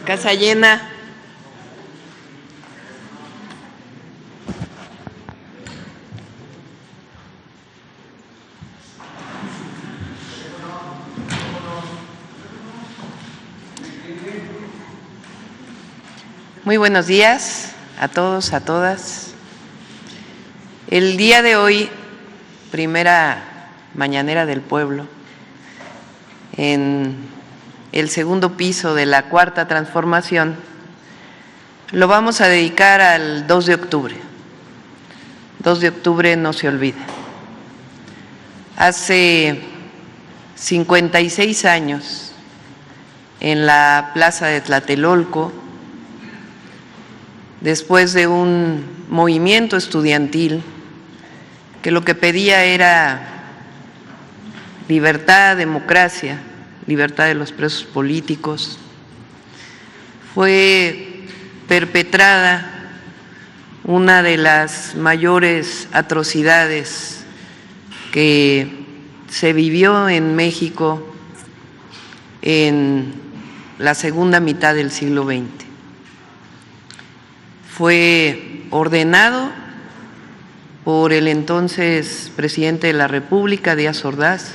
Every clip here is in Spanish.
Casa llena. Muy buenos días a todos, a todas. El día de hoy, primera mañanera del pueblo, en el segundo piso de la Cuarta Transformación, lo vamos a dedicar al 2 de octubre. 2 de octubre no se olvida. Hace 56 años, en la plaza de Tlatelolco, después de un movimiento estudiantil que lo que pedía era libertad, democracia, libertad de los presos políticos, fue perpetrada una de las mayores atrocidades que se vivió en México en la segunda mitad del siglo XX. Fue ordenado por el entonces presidente de la República, Díaz Ordaz,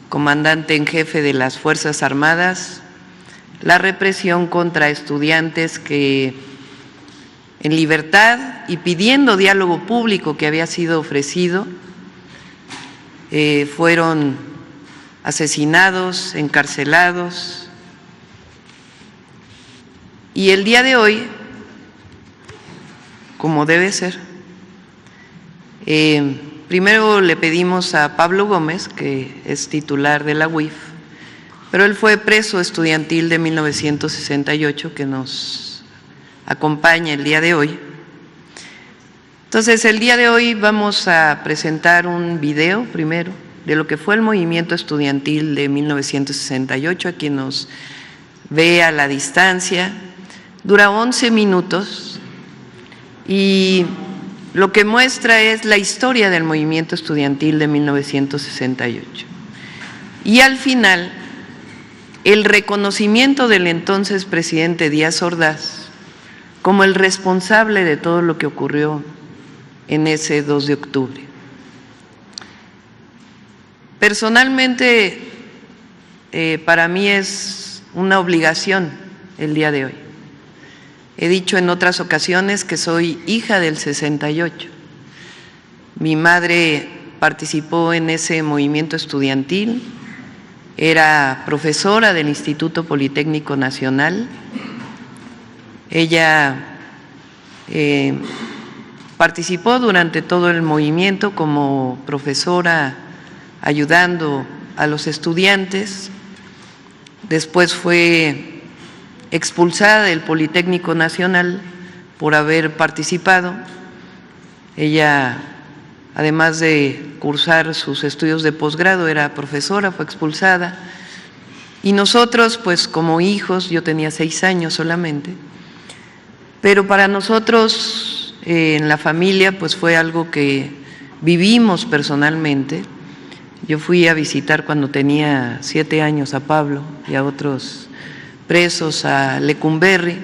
comandante en jefe de las Fuerzas Armadas, la represión contra estudiantes que, en libertad y pidiendo diálogo público que había sido ofrecido, fueron asesinados, encarcelados. Y el día de hoy, como debe ser, primero le pedimos a Pablo Gómez, que es titular de la UIF, pero él fue preso estudiantil de 1968, que nos acompaña el día de hoy. Entonces, el día de hoy vamos a presentar un video primero de lo que fue el movimiento estudiantil de 1968, a quien nos ve a la distancia. Dura 11 minutos. Y lo que muestra es la historia del movimiento estudiantil de 1968. Y al final, el reconocimiento del entonces presidente Díaz Ordaz como el responsable de todo lo que ocurrió en ese 2 de octubre. Personalmente, para mí es una obligación el día de hoy. He dicho en otras ocasiones que soy hija del 68. Mi madre participó en ese movimiento estudiantil, era profesora del Instituto Politécnico Nacional. Ella participó durante todo el movimiento como profesora, ayudando a los estudiantes. Después fue expulsada del Politécnico Nacional por haber participado. Ella, además de cursar sus estudios de posgrado, era profesora, fue expulsada. Y nosotros, pues como hijos, yo tenía 6 años solamente, pero para nosotros en la familia pues fue algo que vivimos personalmente. Yo fui a visitar cuando tenía 7 años a Pablo y a otros presos a Lecumberri.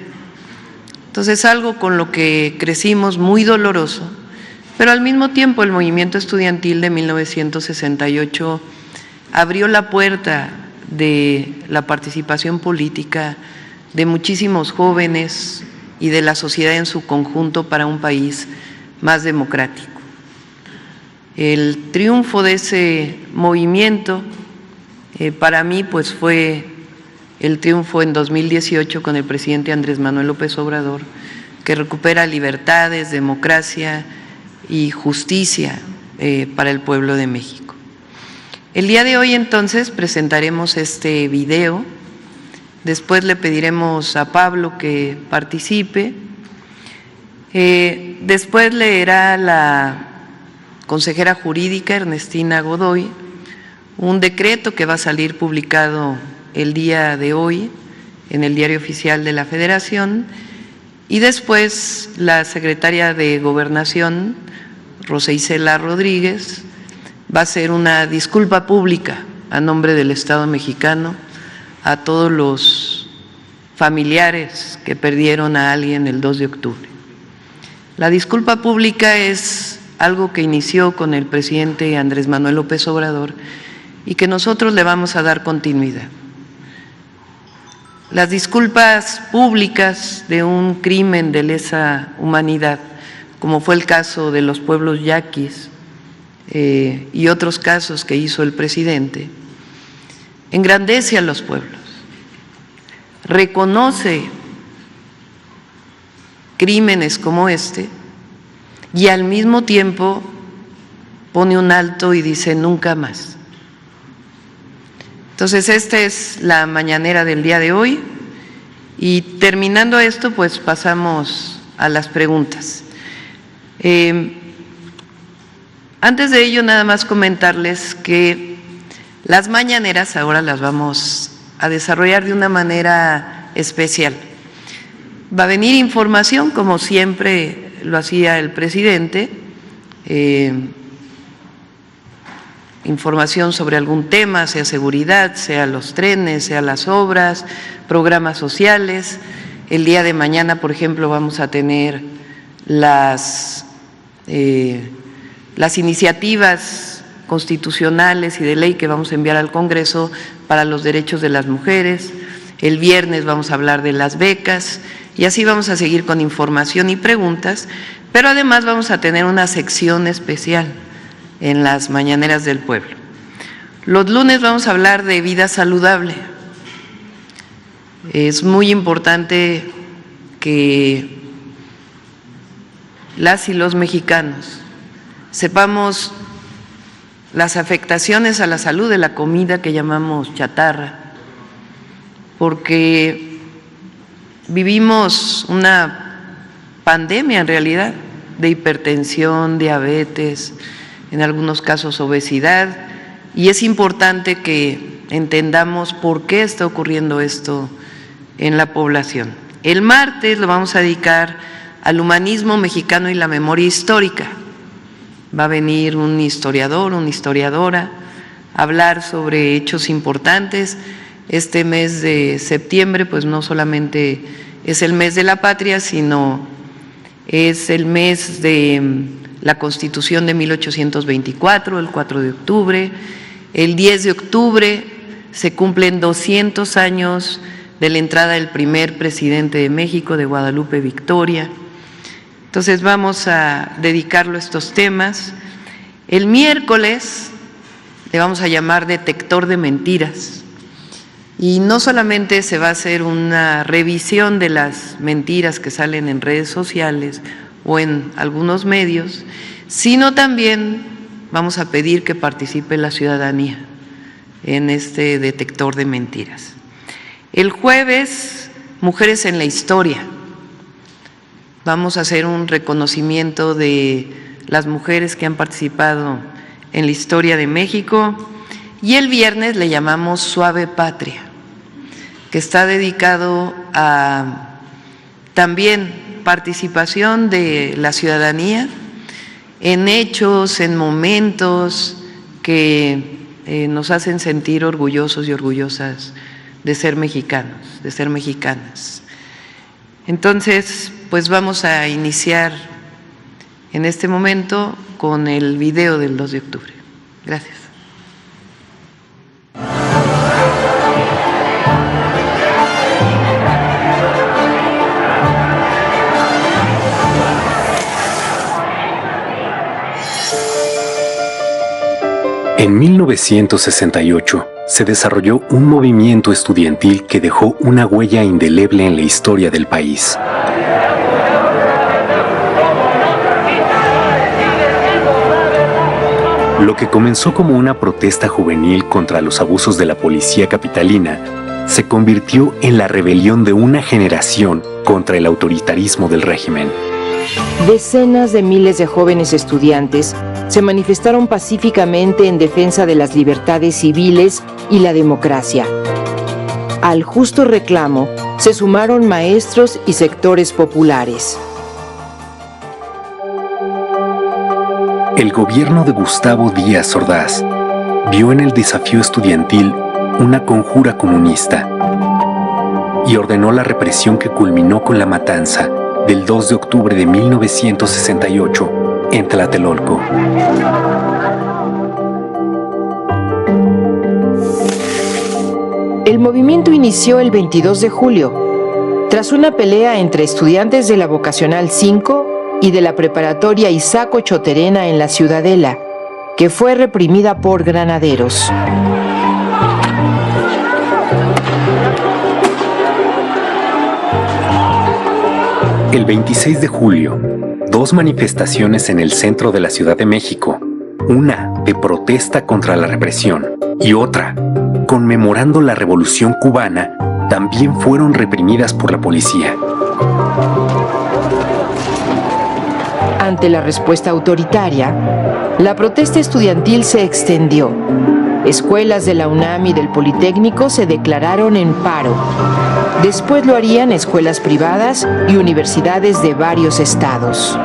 Entonces, algo con lo que crecimos muy doloroso, pero al mismo tiempo el movimiento estudiantil de 1968 abrió la puerta de la participación política de muchísimos jóvenes y de la sociedad en su conjunto para un país más democrático. El triunfo de ese movimiento para mí pues fue el triunfo en 2018 con el presidente Andrés Manuel López Obrador, que recupera libertades, democracia y justicia para el pueblo de México. El día de hoy entonces presentaremos este video, después le pediremos a Pablo que participe, después leerá la consejera jurídica Ernestina Godoy un decreto que va a salir publicado el día de hoy en el Diario Oficial de la Federación, y después la secretaria de Gobernación, Rosa Isela Rodríguez, va a hacer una disculpa pública a nombre del Estado mexicano a todos los familiares que perdieron a alguien el 2 de octubre. La disculpa pública es algo que inició con el presidente Andrés Manuel López Obrador y que nosotros le vamos a dar continuidad. Las disculpas públicas de un crimen de lesa humanidad, como fue el caso de los pueblos yaquis y otros casos que hizo el presidente, engrandece a los pueblos, reconoce crímenes como este y al mismo tiempo pone un alto y dice nunca más. Entonces, esta es la mañanera del día de hoy y terminando esto, pues pasamos a las preguntas. Antes de ello, nada más comentarles que las mañaneras ahora las vamos a desarrollar de una manera especial. Va a venir información, como siempre lo hacía el presidente, información sobre algún tema, sea seguridad, sea los trenes, sea las obras, programas sociales. El día de mañana, por ejemplo, vamos a tener las iniciativas constitucionales y de ley que vamos a enviar al Congreso para los derechos de las mujeres. El viernes vamos a hablar de las becas y así vamos a seguir con información y preguntas, pero además vamos a tener una sección especial en las mañaneras del pueblo. Los lunes vamos a hablar de vida saludable. Es muy importante que las y los mexicanos sepamos las afectaciones a la salud de la comida que llamamos chatarra, porque vivimos una pandemia en realidad de hipertensión, diabetes, en algunos casos obesidad, y es importante que entendamos por qué está ocurriendo esto en la población. El martes lo vamos a dedicar al humanismo mexicano y la memoria histórica. Va a venir un historiador, una historiadora, a hablar sobre hechos importantes. Este mes de septiembre, pues no solamente es el mes de la patria, sino es el mes de la Constitución de 1824, el 4 de octubre. El 10 de octubre se cumplen 200 años de la entrada del primer presidente de México, de Guadalupe Victoria. Entonces vamos a dedicarlo a estos temas. El miércoles le vamos a llamar detector de mentiras. Y no solamente se va a hacer una revisión de las mentiras que salen en redes sociales o en algunos medios, sino también vamos a pedir que participe la ciudadanía en este detector de mentiras. El jueves, Mujeres en la Historia. Vamos a hacer un reconocimiento de las mujeres que han participado en la historia de México. Y el viernes le llamamos Suave Patria, que está dedicado a también participación de la ciudadanía en hechos, en momentos que nos hacen sentir orgullosos y orgullosas de ser mexicanos, de ser mexicanas. Entonces, pues vamos a iniciar en este momento con el video del 2 de octubre. Gracias. En 1968 se desarrolló un movimiento estudiantil que dejó una huella indeleble en la historia del país. Lo que comenzó como una protesta juvenil contra los abusos de la policía capitalina se convirtió en la rebelión de una generación contra el autoritarismo del régimen. Decenas de miles de jóvenes estudiantes se manifestaron pacíficamente en defensa de las libertades civiles y la democracia. Al justo reclamo se sumaron maestros y sectores populares. El gobierno de Gustavo Díaz Ordaz vio en el desafío estudiantil una conjura comunista y ordenó la represión que culminó con la matanza del 2 de octubre de 1968 en Tlatelolco. El movimiento inició el 22 de julio, tras una pelea entre estudiantes de la Vocacional 5 y de la Preparatoria Isaac Ochoterena en la Ciudadela, que fue reprimida por granaderos. El 26 de julio, dos manifestaciones en el centro de la Ciudad de México, una de protesta contra la represión y otra conmemorando la Revolución Cubana, también fueron reprimidas por la policía. Ante la respuesta autoritaria, la protesta estudiantil se extendió. Escuelas de la UNAM y del Politécnico se declararon en paro. Después lo harían escuelas privadas y universidades de varios estados.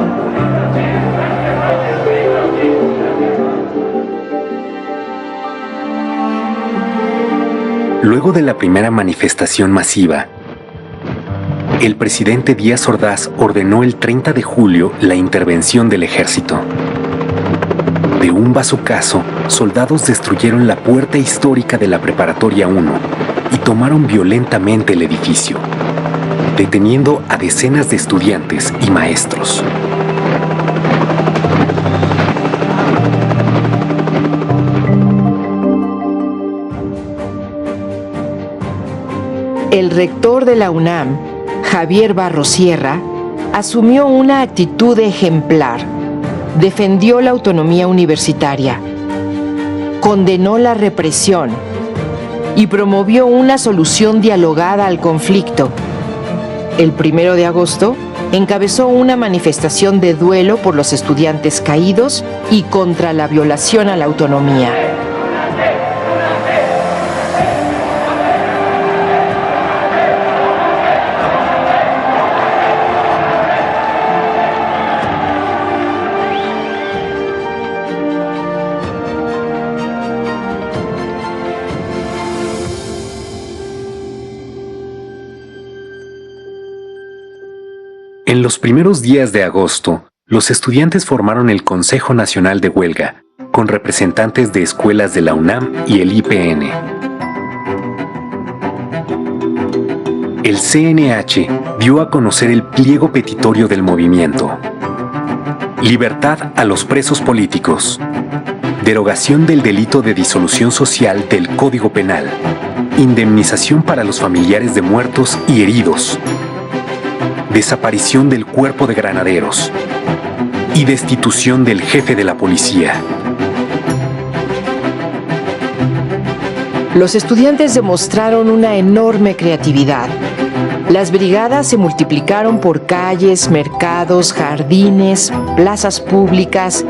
Luego de la primera manifestación masiva, el presidente Díaz Ordaz ordenó el 30 de julio la intervención del ejército. De un bazucazo, soldados destruyeron la puerta histórica de la Preparatoria 1 y tomaron violentamente el edificio, deteniendo a decenas de estudiantes y maestros. El rector de la UNAM, Javier Barros Sierra, asumió una actitud ejemplar. Defendió la autonomía universitaria, condenó la represión y promovió una solución dialogada al conflicto. El 1 de agosto encabezó una manifestación de duelo por los estudiantes caídos y contra la violación a la autonomía. En los primeros días de agosto, los estudiantes formaron el Consejo Nacional de Huelga, con representantes de escuelas de la UNAM y el IPN. El CNH dio a conocer el pliego petitorio del movimiento. Libertad a los presos políticos. Derogación del delito de disolución social del Código Penal. Indemnización para los familiares de muertos y heridos. Desaparición del cuerpo de granaderos y destitución del jefe de la policía. Los estudiantes demostraron una enorme creatividad. Las brigadas se multiplicaron por calles, mercados, jardines, plazas públicas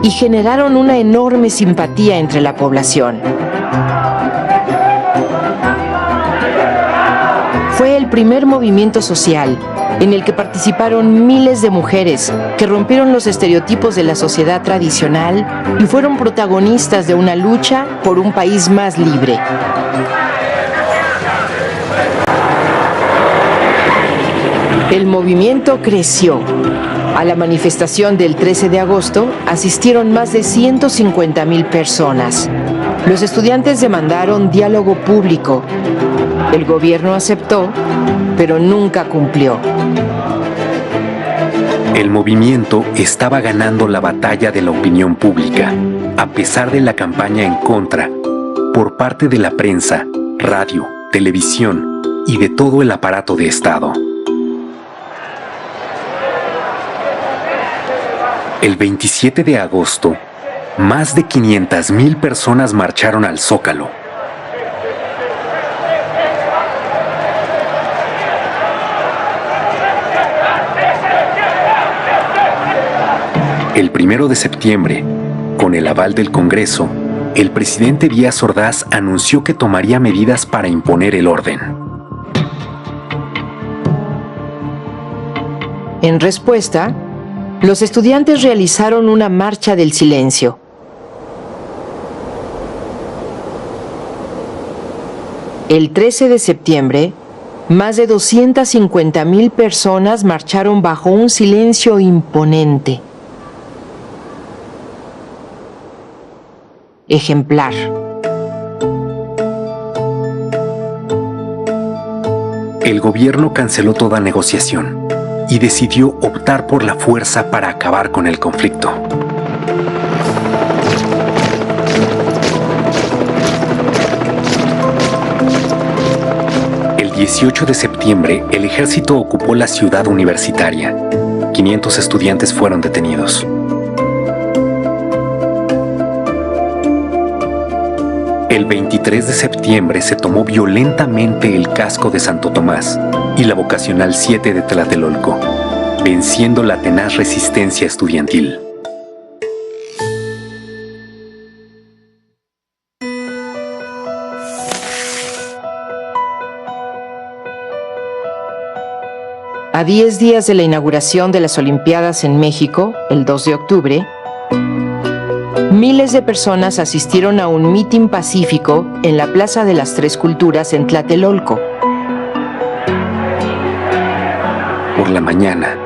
y generaron una enorme simpatía entre la población. Fue el primer movimiento social en el que participaron miles de mujeres que rompieron los estereotipos de la sociedad tradicional y fueron protagonistas de una lucha por un país más libre. El movimiento creció. A la manifestación del 13 de agosto asistieron más de 150,000 personas. Los estudiantes demandaron diálogo público. El gobierno aceptó, pero nunca cumplió. El movimiento estaba ganando la batalla de la opinión pública, a pesar de la campaña en contra, por parte de la prensa, radio, televisión y de todo el aparato de Estado. El 27 de agosto, más de 500,000 personas marcharon al Zócalo. El 1 de septiembre, con el aval del Congreso, el presidente Díaz Ordaz anunció que tomaría medidas para imponer el orden. En respuesta, los estudiantes realizaron una marcha del silencio. El 13 de septiembre, más de 250,000 personas marcharon bajo un silencio imponente. Ejemplar. El gobierno canceló toda negociación y decidió optar por la fuerza para acabar con el conflicto. El 18 de septiembre, el ejército ocupó la ciudad universitaria. 500 estudiantes fueron detenidos. El 23 de septiembre se tomó violentamente el casco de Santo Tomás y la vocacional 7 de Tlatelolco, venciendo la tenaz resistencia estudiantil. A 10 días de la inauguración de las Olimpiadas en México, el 2 de octubre, miles de personas asistieron a un mitin pacífico en la Plaza de las Tres Culturas en Tlatelolco. Por la mañana,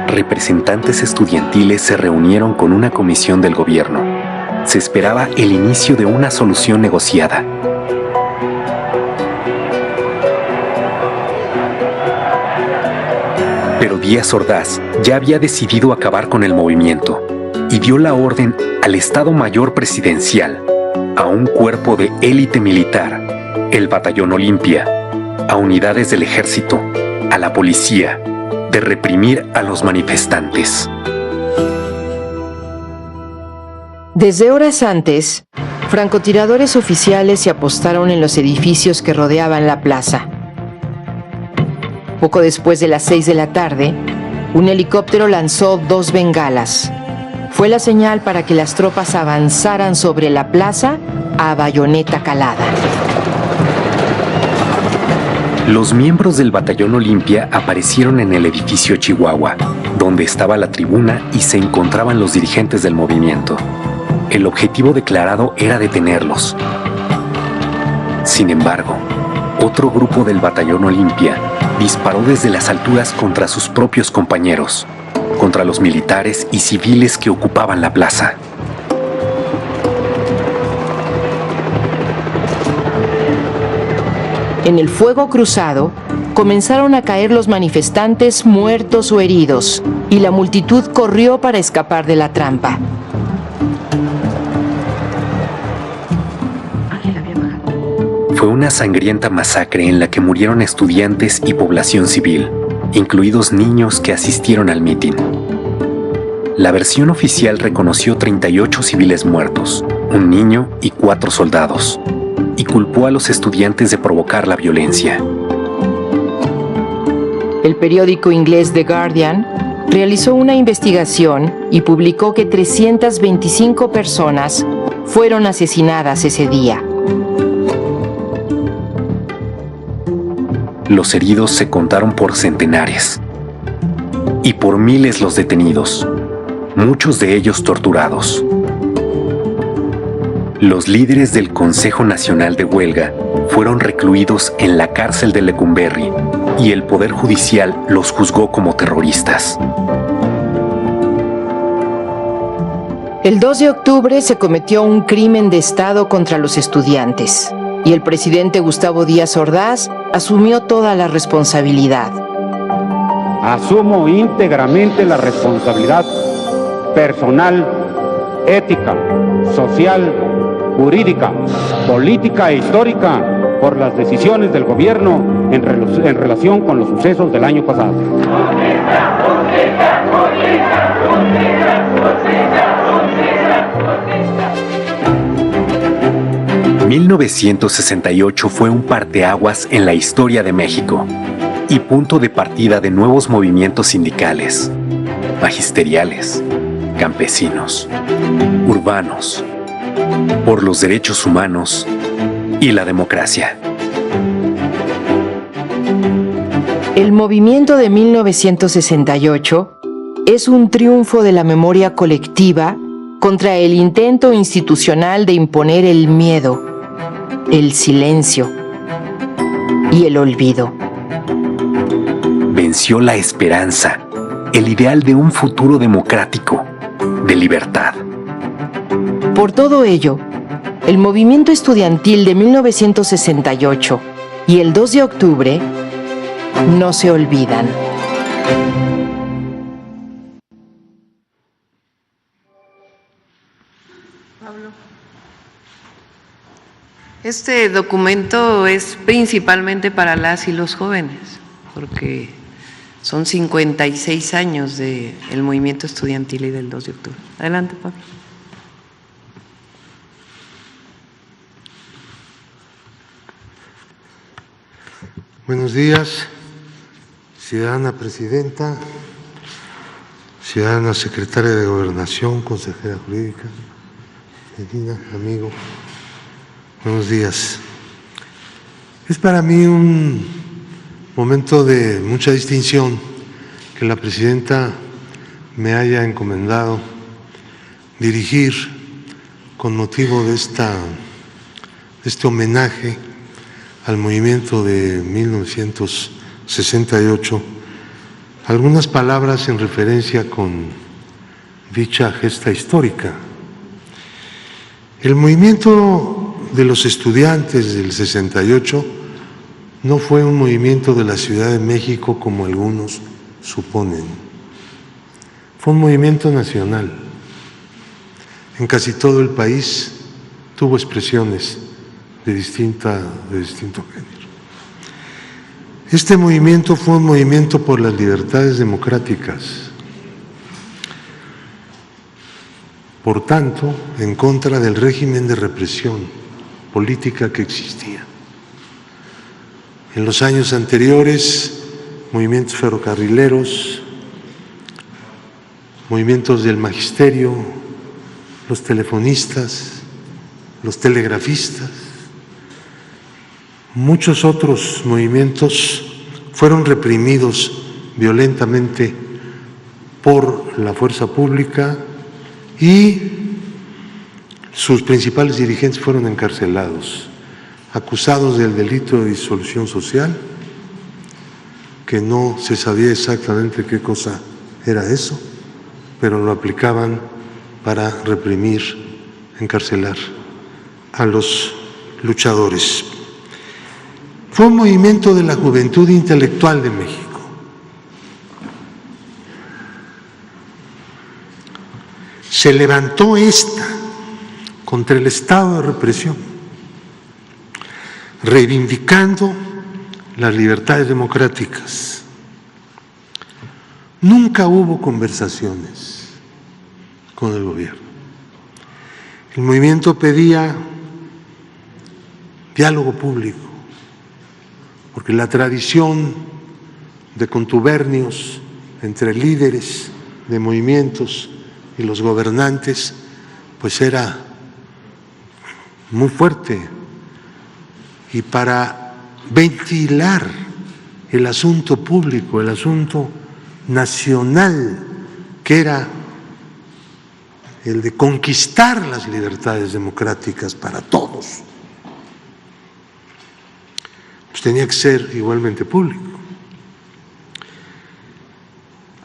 representantes estudiantiles se reunieron con una comisión del gobierno. Se esperaba el inicio de una solución negociada. Pero Díaz Ordaz ya había decidido acabar con el movimiento y dio la orden al Estado Mayor Presidencial, a un cuerpo de élite militar, el Batallón Olimpia, a unidades del ejército, a la policía, de reprimir a los manifestantes. Desde horas antes, francotiradores oficiales se apostaron en los edificios que rodeaban la plaza. Poco después de las 6 de la tarde, un helicóptero lanzó 2 bengalas. Fue la señal para que las tropas avanzaran sobre la plaza a bayoneta calada. Los miembros del Batallón Olimpia aparecieron en el edificio Chihuahua, donde estaba la tribuna y se encontraban los dirigentes del movimiento. El objetivo declarado era detenerlos. Sin embargo, otro grupo del Batallón Olimpia disparó desde las alturas contra sus propios compañeros, contra los militares y civiles que ocupaban la plaza. En el fuego cruzado, comenzaron a caer los manifestantes muertos o heridos, y la multitud corrió para escapar de la trampa. Fue una sangrienta masacre en la que murieron estudiantes y población civil, incluidos niños que asistieron al mitin. La versión oficial reconoció 38 civiles muertos, un niño y 4 soldados, y culpó a los estudiantes de provocar la violencia. El periódico inglés The Guardian realizó una investigación y publicó que 325 personas fueron asesinadas ese día. Los heridos se contaron por centenares y por miles los detenidos, muchos de ellos torturados. Los líderes del Consejo Nacional de Huelga fueron recluidos en la cárcel de Lecumberri y el Poder Judicial los juzgó como terroristas. El 2 de octubre se cometió un crimen de Estado contra los estudiantes y el presidente Gustavo Díaz Ordaz asumió toda la responsabilidad. Asumo íntegramente la responsabilidad personal, ética, social, jurídica, política e histórica por las decisiones del gobierno en relación con los sucesos del año pasado. 1968 fue un parteaguas en la historia de México y punto de partida de nuevos movimientos sindicales, magisteriales, campesinos, urbanos, por los derechos humanos y la democracia. El movimiento de 1968 es un triunfo de la memoria colectiva contra el intento institucional de imponer el miedo, el silencio y el olvido. Venció la esperanza, el ideal de un futuro democrático, de libertad. Por todo ello, el movimiento estudiantil de 1968 y el 2 de octubre no se olvidan. Este documento es principalmente para las y los jóvenes, porque son 56 años del movimiento estudiantil y del 2 de octubre. Adelante, Pablo. Buenos días, ciudadana presidenta, ciudadana secretaria de Gobernación, consejera jurídica, Medina, amigo. Buenos días. Es para mí un momento de mucha distinción que la presidenta me haya encomendado dirigir con motivo de este homenaje al movimiento de 1968 algunas palabras en referencia con dicha gesta histórica. El movimiento de los estudiantes del 68 no fue un movimiento de la Ciudad de México como algunos suponen. Fue un movimiento nacional. En casi todo el país tuvo expresiones de distinto género. Este movimiento fue un movimiento por las libertades democráticas. Por tanto, en contra del régimen de represión política que existía. En los años anteriores, movimientos ferrocarrileros, movimientos del magisterio, los telefonistas, los telegrafistas, muchos otros movimientos fueron reprimidos violentamente por la fuerza pública y sus principales dirigentes fueron encarcelados, acusados del delito de disolución social, que no se sabía exactamente qué cosa era eso, pero lo aplicaban para reprimir, encarcelar a los luchadores. Fue un movimiento de la juventud intelectual de México. Se levantó contra el estado de represión, reivindicando las libertades democráticas. Nunca hubo conversaciones con el gobierno. El movimiento pedía diálogo público, porque la tradición de contubernios entre líderes de movimientos y los gobernantes pues era muy fuerte, y para ventilar el asunto público, el asunto nacional, que era el de conquistar las libertades democráticas para todos, pues tenía que ser igualmente público.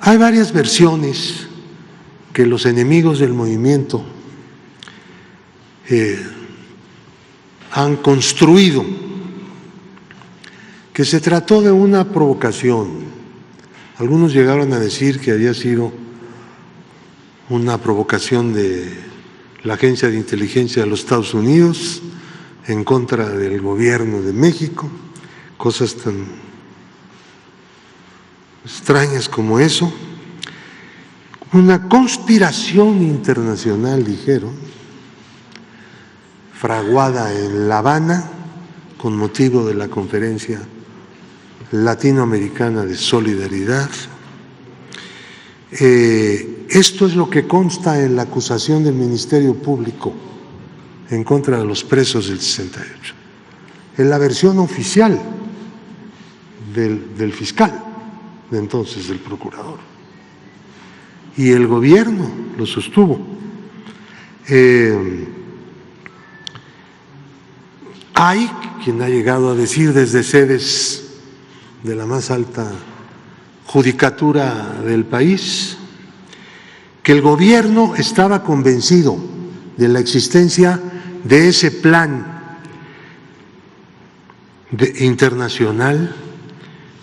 Hay varias versiones que los enemigos del movimiento han construido, que se trató de una provocación. Algunos llegaron a decir que había sido una provocación de la Agencia de Inteligencia de los Estados Unidos en contra del gobierno de México, cosas tan extrañas como eso. Una conspiración internacional, dijeron, fraguada en La Habana con motivo de la Conferencia Latinoamericana de Solidaridad. Esto es lo que consta en la acusación del Ministerio Público en contra de los presos del 68. Es la versión oficial del fiscal de entonces, del procurador. Y el gobierno lo sostuvo. Hay quien ha llegado a decir desde sedes de la más alta judicatura del país, que el gobierno estaba convencido de la existencia de ese plan internacional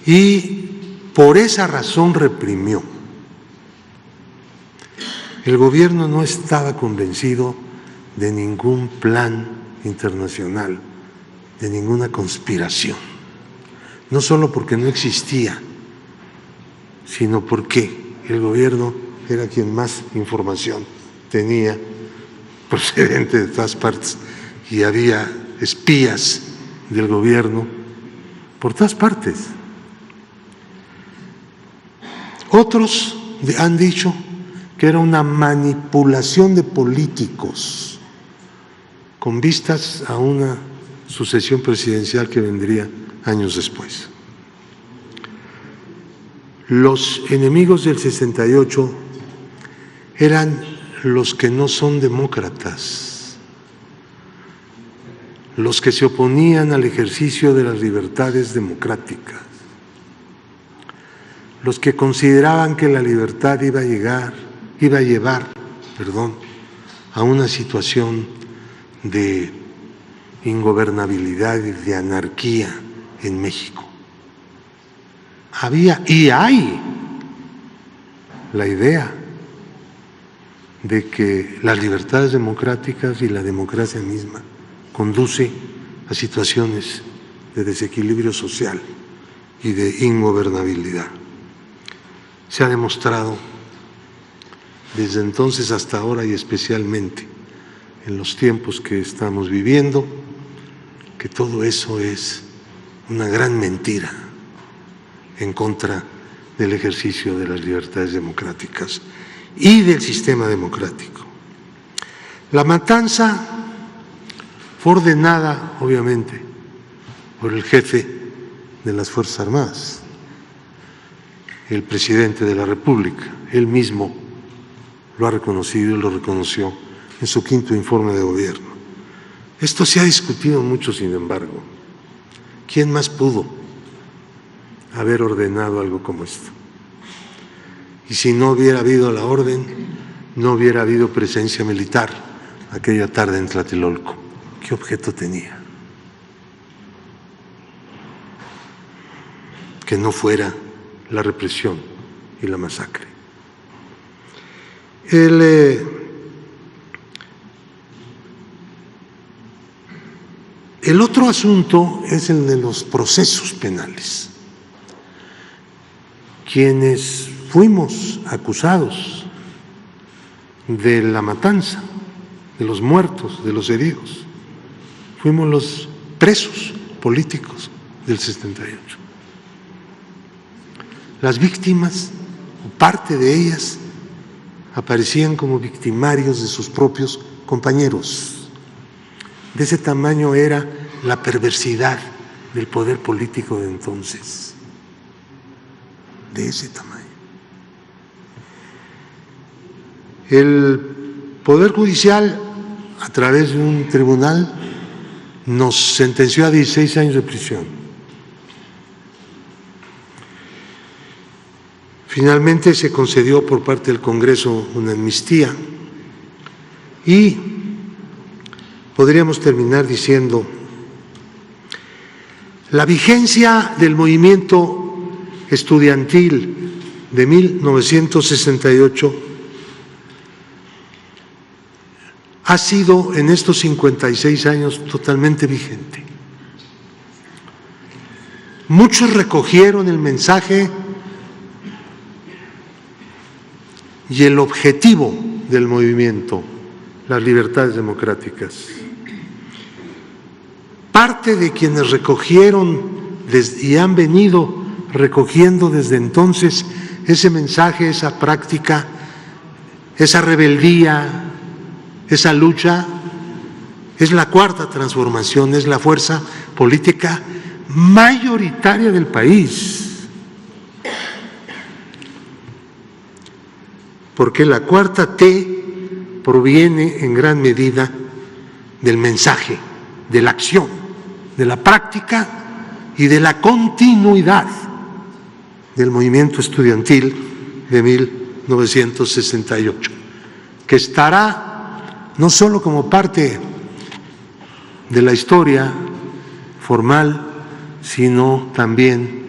y por esa razón reprimió. El gobierno no estaba convencido de ningún plan internacional, de ninguna conspiración, no solo porque no existía, sino porque el gobierno era quien más información tenía procedente de todas partes y había espías del gobierno por todas partes. Otros han dicho que era una manipulación de políticos con vistas a una sucesión presidencial que vendría años después. Los enemigos del 68 eran los que no son demócratas, los que se oponían al ejercicio de las libertades democráticas, los que consideraban que la libertad iba a llevar a una situación de ingobernabilidad y de anarquía en México. Había y hay la idea de que las libertades democráticas y la democracia misma conduce a situaciones de desequilibrio social y de ingobernabilidad. Se ha demostrado desde entonces hasta ahora y especialmente en los tiempos que estamos viviendo que todo eso es una gran mentira en contra del ejercicio de las libertades democráticas y del sistema democrático. La matanza fue ordenada, obviamente, por el jefe de las Fuerzas Armadas, el presidente de la República. Él mismo lo ha reconocido y lo reconoció en su 5º informe de gobierno. Esto se ha discutido mucho, sin embargo. ¿Quién más pudo haber ordenado algo como esto? Y si no hubiera habido la orden, no hubiera habido presencia militar aquella tarde en Tlatelolco. ¿Qué objeto tenía? Que no fuera la represión y la masacre. El otro asunto es el de los procesos penales. Quienes fuimos acusados de la matanza, de los muertos, de los heridos, fuimos los presos políticos del 68. Las víctimas, o parte de ellas, aparecían como victimarios de sus propios compañeros. De ese tamaño era la perversidad del poder político de entonces. De ese tamaño. El Poder Judicial, a través de un tribunal, nos sentenció a 16 años de prisión. Finalmente se concedió por parte del Congreso una amnistía y podríamos terminar diciendo la vigencia del movimiento estudiantil de 1968 ha sido en estos 56 años totalmente vigente. Muchos recogieron el mensaje y el objetivo del movimiento, las libertades democráticas. Parte de quienes recogieron y han venido recogiendo desde entonces ese mensaje, esa práctica, esa rebeldía, esa lucha, es la Cuarta Transformación, es la fuerza política mayoritaria del país. Porque la cuarta T proviene en gran medida del mensaje, de la acción, de la práctica y de la continuidad del movimiento estudiantil de 1968, que estará no solo como parte de la historia formal, sino también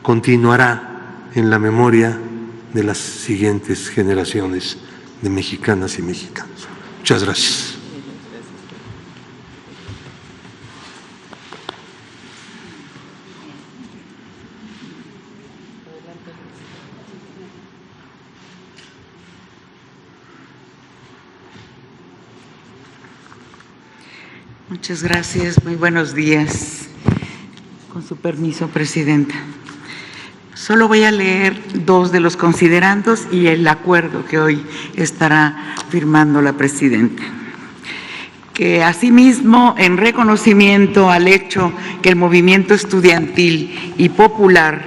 continuará en la memoria de las siguientes generaciones de mexicanas y mexicanos. Muchas gracias. Muchas gracias, muy buenos días. Con su permiso, Presidenta. Solo voy a leer dos de los considerandos y el acuerdo que hoy estará firmando la Presidenta. Que asimismo, en reconocimiento al hecho que el movimiento estudiantil y popular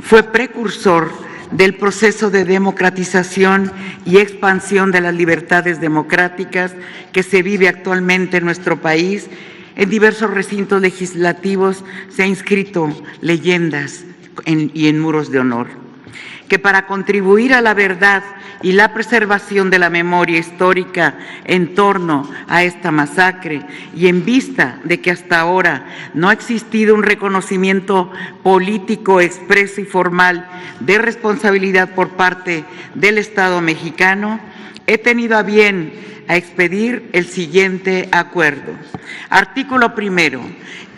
fue precursor del proceso de democratización y expansión de las libertades democráticas que se vive actualmente en nuestro país, en diversos recintos legislativos se han inscrito leyendas y en muros de honor. Que para contribuir a la verdad y la preservación de la memoria histórica en torno a esta masacre y en vista de que hasta ahora no ha existido un reconocimiento político expreso y formal de responsabilidad por parte del Estado mexicano, he tenido a bien a expedir el siguiente acuerdo. Artículo primero.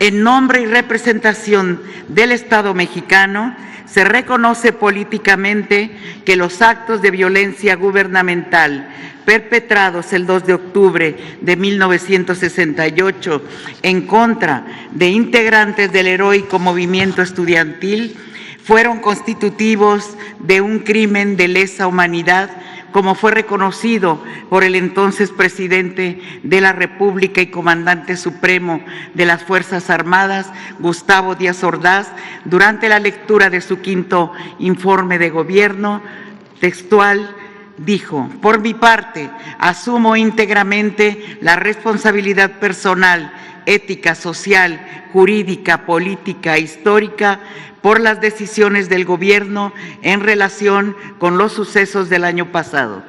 En nombre y representación del Estado mexicano, se reconoce políticamente que los actos de violencia gubernamental perpetrados el 2 de octubre de 1968 en contra de integrantes del heroico movimiento estudiantil fueron constitutivos de un crimen de lesa humanidad, como fue reconocido por el entonces presidente de la República y comandante supremo de las Fuerzas Armadas, Gustavo Díaz Ordaz, durante la lectura de su quinto informe de gobierno. Textual, dijo: por mi parte, asumo íntegramente la responsabilidad personal, ética, social, jurídica, política e histórica por las decisiones del gobierno en relación con los sucesos del año pasado.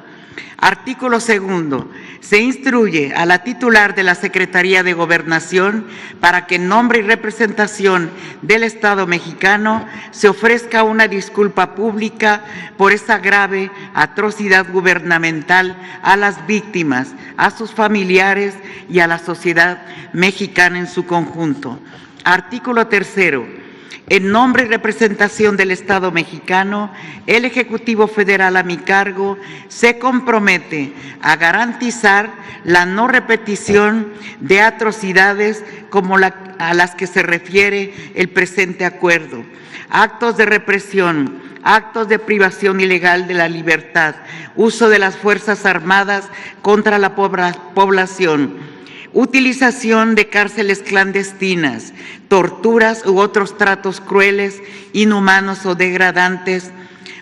Artículo segundo. Se instruye a la titular de la Secretaría de Gobernación para que en nombre y representación del Estado mexicano se ofrezca una disculpa pública por esa grave atrocidad gubernamental a las víctimas, a sus familiares y a la sociedad mexicana en su conjunto. Artículo tercero. En nombre y representación del Estado mexicano, el Ejecutivo Federal a mi cargo se compromete a garantizar la no repetición de atrocidades como a las que se refiere el presente acuerdo, actos de represión, actos de privación ilegal de la libertad, uso de las Fuerzas Armadas contra la población, utilización de cárceles clandestinas, torturas u otros tratos crueles, inhumanos o degradantes,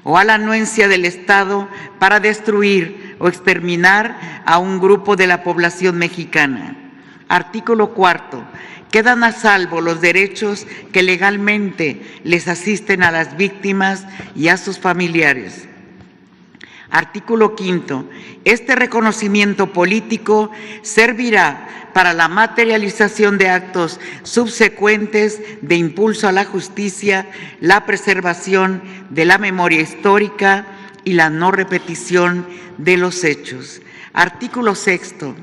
o a la anuencia del Estado para destruir o exterminar a un grupo de la población mexicana. Artículo cuarto. Quedan a salvo los derechos que legalmente les asisten a las víctimas y a sus familiares. Artículo quinto. Este reconocimiento político servirá para la materialización de actos subsecuentes de impulso a la justicia, la preservación de la memoria histórica y la no repetición de los hechos. Artículo sexto.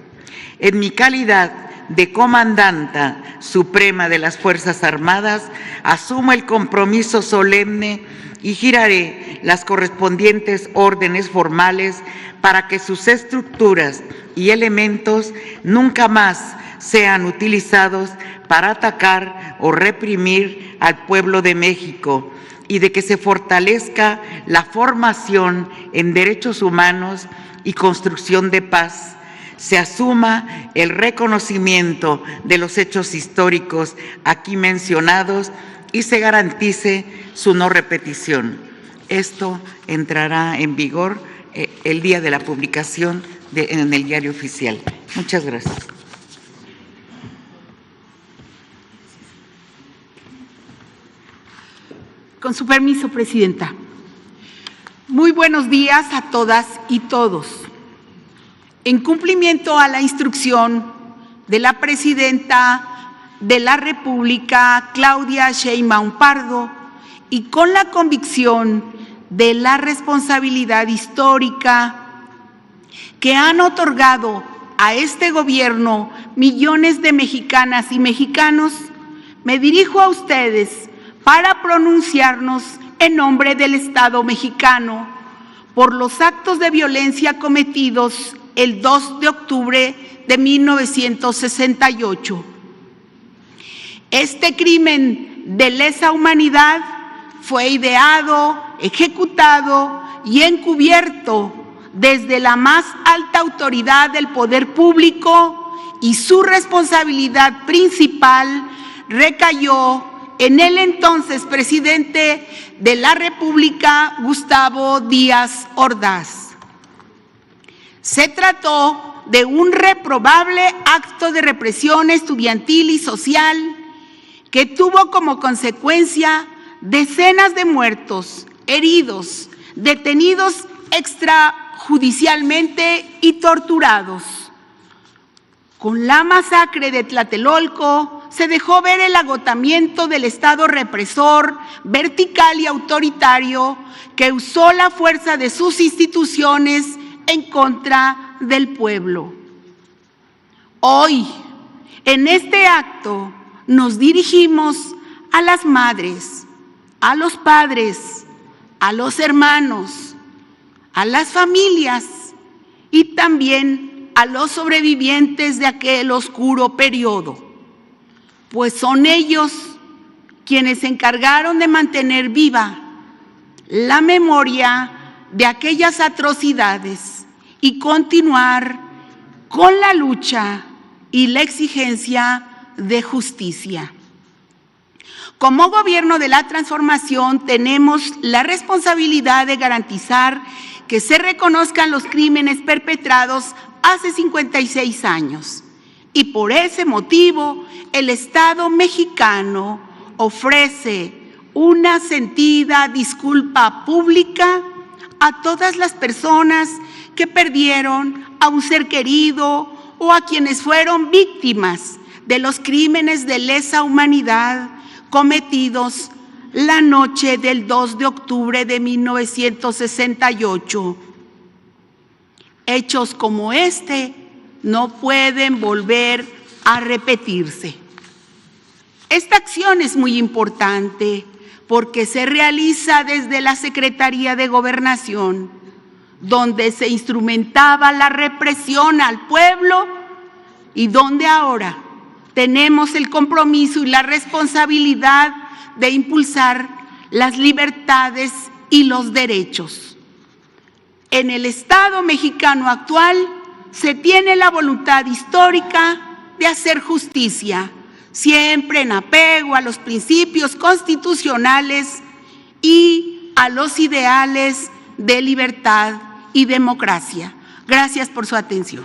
En mi calidad de comandanta suprema de las Fuerzas Armadas, asumo el compromiso solemne y giraré las correspondientes órdenes formales para que sus estructuras y elementos nunca más sean utilizados para atacar o reprimir al pueblo de México, y de que se fortalezca la formación en derechos humanos y construcción de paz, se asuma el reconocimiento de los hechos históricos aquí mencionados y se garantice su no repetición. Esto entrará en vigor el día de la publicación en el Diario Oficial. Muchas gracias. Con su permiso, Presidenta. Muy buenos días a todas y todos. En cumplimiento a la instrucción de la Presidenta de la República, Claudia Sheinbaum Pardo, y con la convicción de la responsabilidad histórica que han otorgado a este gobierno millones de mexicanas y mexicanos, me dirijo a ustedes para pronunciarnos en nombre del Estado mexicano por los actos de violencia cometidos el 2 de octubre de 1968. Este crimen de lesa humanidad fue ideado, ejecutado y encubierto desde la más alta autoridad del poder público, y su responsabilidad principal recayó en el entonces presidente de la República, Gustavo Díaz Ordaz. Se trató de un reprobable acto de represión estudiantil y social que tuvo como consecuencia decenas de muertos, heridos, detenidos extrajudicialmente y torturados. Con la masacre de Tlatelolco se dejó ver el agotamiento del Estado represor, vertical y autoritario que usó la fuerza de sus instituciones en contra del pueblo. Hoy, en este acto, nos dirigimos a las madres, a los padres, a los hermanos, a las familias y también a los sobrevivientes de aquel oscuro periodo, pues son ellos quienes se encargaron de mantener viva la memoria de aquellas atrocidades y continuar con la lucha y la exigencia de justicia. Como Gobierno de la Transformación tenemos la responsabilidad de garantizar que se reconozcan los crímenes perpetrados hace 56 años. Y por ese motivo, el Estado mexicano ofrece una sentida disculpa pública a todas las personas que perdieron a un ser querido o a quienes fueron víctimas de los crímenes de lesa humanidad cometidos la noche del 2 de octubre de 1968. Hechos como este no pueden volver a repetirse. Esta acción es muy importante porque se realiza desde la Secretaría de Gobernación, donde se instrumentaba la represión al pueblo y donde ahora tenemos el compromiso y la responsabilidad de impulsar las libertades y los derechos. En el Estado mexicano actual se tiene la voluntad histórica de hacer justicia, siempre en apego a los principios constitucionales y a los ideales de libertad y democracia. Gracias por su atención.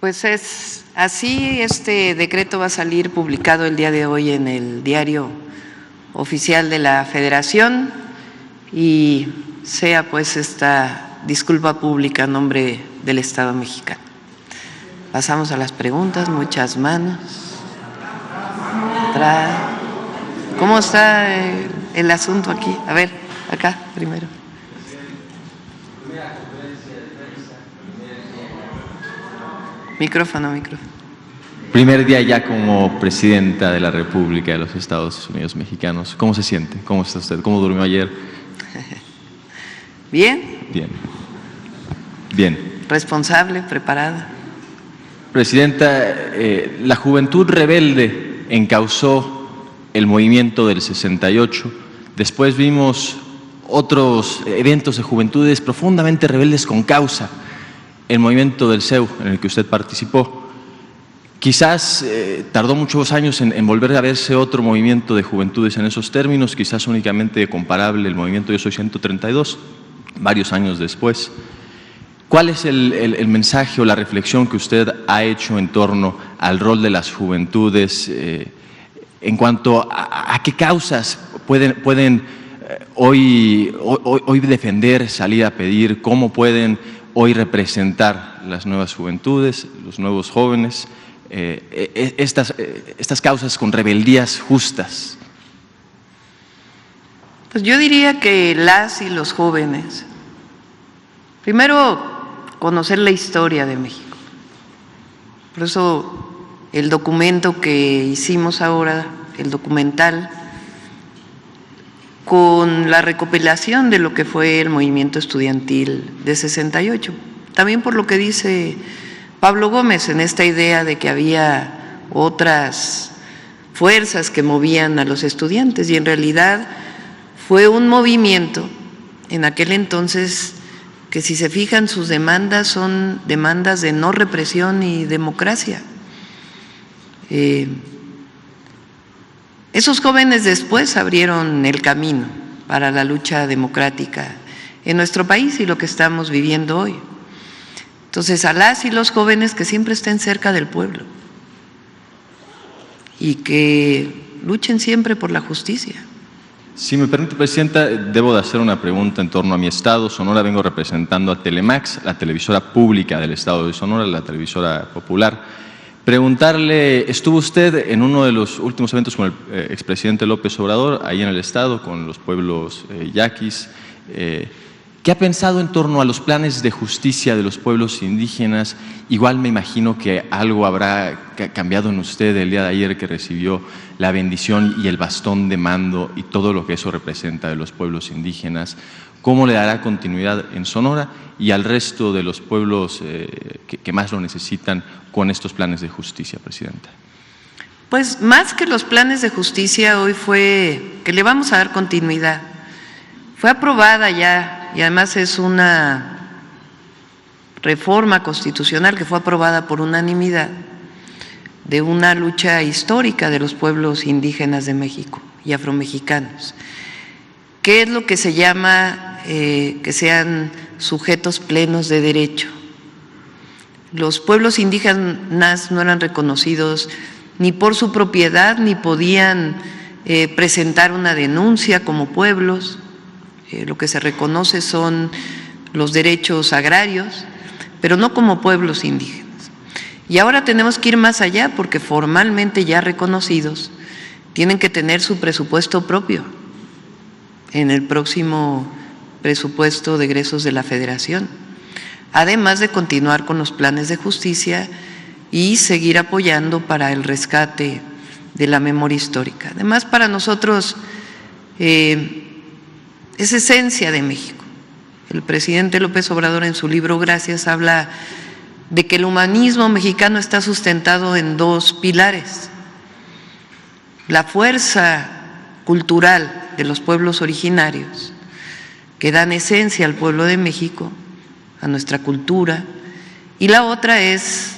Pues es así, este decreto va a salir publicado el día de hoy en el Diario Oficial de la Federación y sea pues esta disculpa pública en nombre del Estado mexicano. Pasamos a las preguntas, muchas manos. ¿Cómo está el asunto aquí? A ver, acá primero. Micrófono. Primer día ya como presidenta de la República de los Estados Unidos Mexicanos. ¿Cómo se siente? ¿Cómo está usted? ¿Cómo durmió ayer? Bien. Bien. Responsable, preparada. Presidenta, la juventud rebelde encauzó el movimiento del 68. Después vimos otros eventos de juventudes profundamente rebeldes con causa. El movimiento del CEU, en el que usted participó. Quizás tardó muchos años en volver a verse otro movimiento de juventudes en esos términos, quizás únicamente comparable el movimiento Yo Soy 132, varios años después. ¿Cuál es el mensaje o la reflexión que usted ha hecho en torno al rol de las juventudes en cuanto a qué causas pueden hoy defender, salir a pedir, cómo pueden hoy representar las nuevas juventudes, los nuevos jóvenes, estas causas con rebeldías justas? Pues yo diría que las y los jóvenes, primero, conocer la historia de México. Por eso el documento que hicimos ahora, el documental, con la recopilación de lo que fue el movimiento estudiantil de 68. También por lo que dice Pablo Gómez en esta idea de que había otras fuerzas que movían a los estudiantes, y en realidad fue un movimiento en aquel entonces que, si se fijan, sus demandas son demandas de no represión y democracia. Esos jóvenes después abrieron el camino para la lucha democrática en nuestro país y lo que estamos viviendo hoy. Entonces, a las y los jóvenes que siempre estén cerca del pueblo y que luchen siempre por la justicia. Si me permite, Presidenta, debo de hacer una pregunta en torno a mi estado. Sonora vengo representando a Telemax, la televisora pública del estado de Sonora, la televisora popular. Preguntarle, ¿estuvo usted en uno de los últimos eventos con el expresidente López Obrador, ahí en el estado, con los pueblos yaquis? ¿Qué ha pensado en torno a los planes de justicia de los pueblos indígenas? Igual me imagino que algo habrá cambiado en usted el día de ayer que recibió la bendición y el bastón de mando y todo lo que eso representa de los pueblos indígenas. ¿Cómo le dará continuidad en Sonora y al resto de los pueblos que más lo necesitan con estos planes de justicia, Presidenta? Pues más que los planes de justicia, hoy fue que le vamos a dar continuidad. Fue aprobada ya, y además es una reforma constitucional que fue aprobada por unanimidad, de una lucha histórica de los pueblos indígenas de México y afromexicanos. ¿Qué es lo que se llama que sean sujetos plenos de derecho? Los pueblos indígenas no eran reconocidos ni por su propiedad, ni podían presentar una denuncia como pueblos. Lo que se reconoce son los derechos agrarios, pero no como pueblos indígenas. Y ahora tenemos que ir más allá, porque formalmente ya reconocidos tienen que tener su presupuesto propio en el próximo presupuesto de egresos de la Federación, además de continuar con los planes de justicia y seguir apoyando para el rescate de la memoria histórica. Además, para nosotros es esencia de México. El presidente López Obrador, en su libro Gracias, habla de que el humanismo mexicano está sustentado en dos pilares: la fuerza cultural de los pueblos originarios, que dan esencia al pueblo de México, a nuestra cultura, y la otra es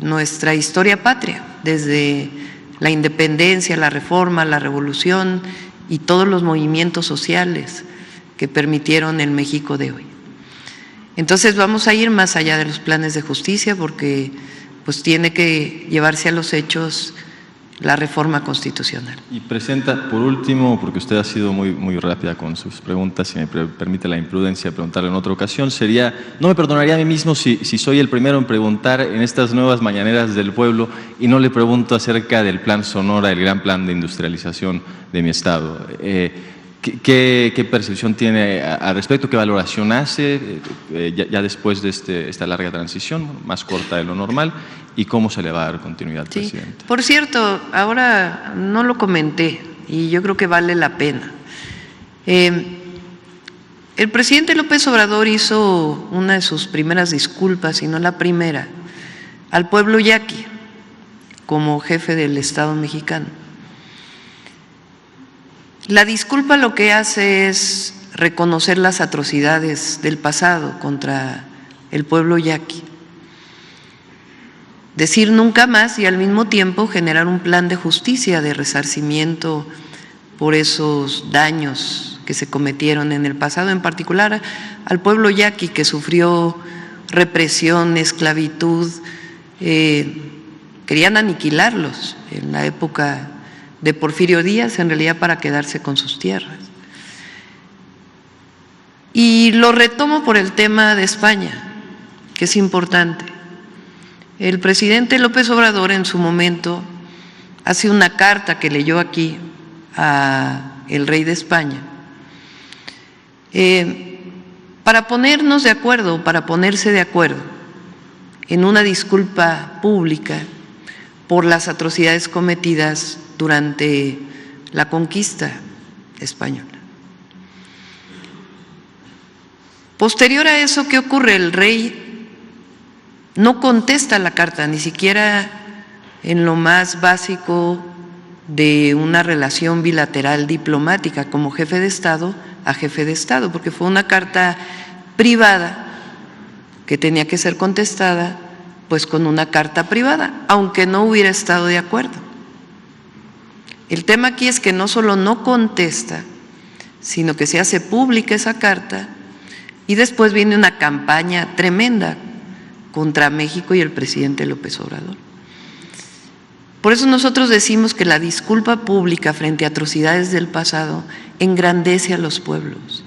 nuestra historia patria, desde la independencia, la reforma, la revolución y todos los movimientos sociales que permitieron el México de hoy. Entonces vamos a ir más allá de los planes de justicia, porque pues tiene que llevarse a los hechos la reforma constitucional. Y Presidenta, por último, porque usted ha sido muy rápida con sus preguntas, si me permite la imprudencia de preguntarle en otra ocasión, no me perdonaría a mí mismo si soy el primero en preguntar en estas nuevas mañaneras del pueblo y no le pregunto acerca del Plan Sonora, el gran plan de industrialización de mi estado. ¿Qué percepción tiene al respecto? ¿Qué valoración hace ya después de esta larga transición, más corta de lo normal? ¿Y cómo se le va a dar continuidad, Sí. Presidente? Por cierto, ahora no lo comenté y yo creo que vale la pena. El presidente López Obrador hizo una de sus primeras disculpas, si no la primera, al pueblo yaqui como jefe del Estado mexicano. La disculpa lo que hace es reconocer las atrocidades del pasado contra el pueblo yaqui, decir nunca más y al mismo tiempo generar un plan de justicia, de resarcimiento por esos daños que se cometieron en el pasado, en particular al pueblo yaqui, que sufrió represión, esclavitud, querían aniquilarlos en la época de Porfirio Díaz, en realidad para quedarse con sus tierras. Y lo retomo por el tema de España, que es importante. El presidente López Obrador en su momento hace una carta que leyó aquí al rey de España para ponernos de acuerdo, para ponerse de acuerdo en una disculpa pública por las atrocidades cometidas durante la conquista española. Posterior a eso, ¿qué ocurre? El rey no contesta la carta, ni siquiera en lo más básico de una relación bilateral diplomática, como jefe de Estado a jefe de Estado, porque fue una carta privada que tenía que ser contestada pues con una carta privada, aunque no hubiera estado de acuerdo. El tema aquí es que no solo no contesta, sino que se hace pública esa carta y después viene una campaña tremenda contra México y el presidente López Obrador. Por eso nosotros decimos que la disculpa pública frente a atrocidades del pasado engrandece a los pueblos,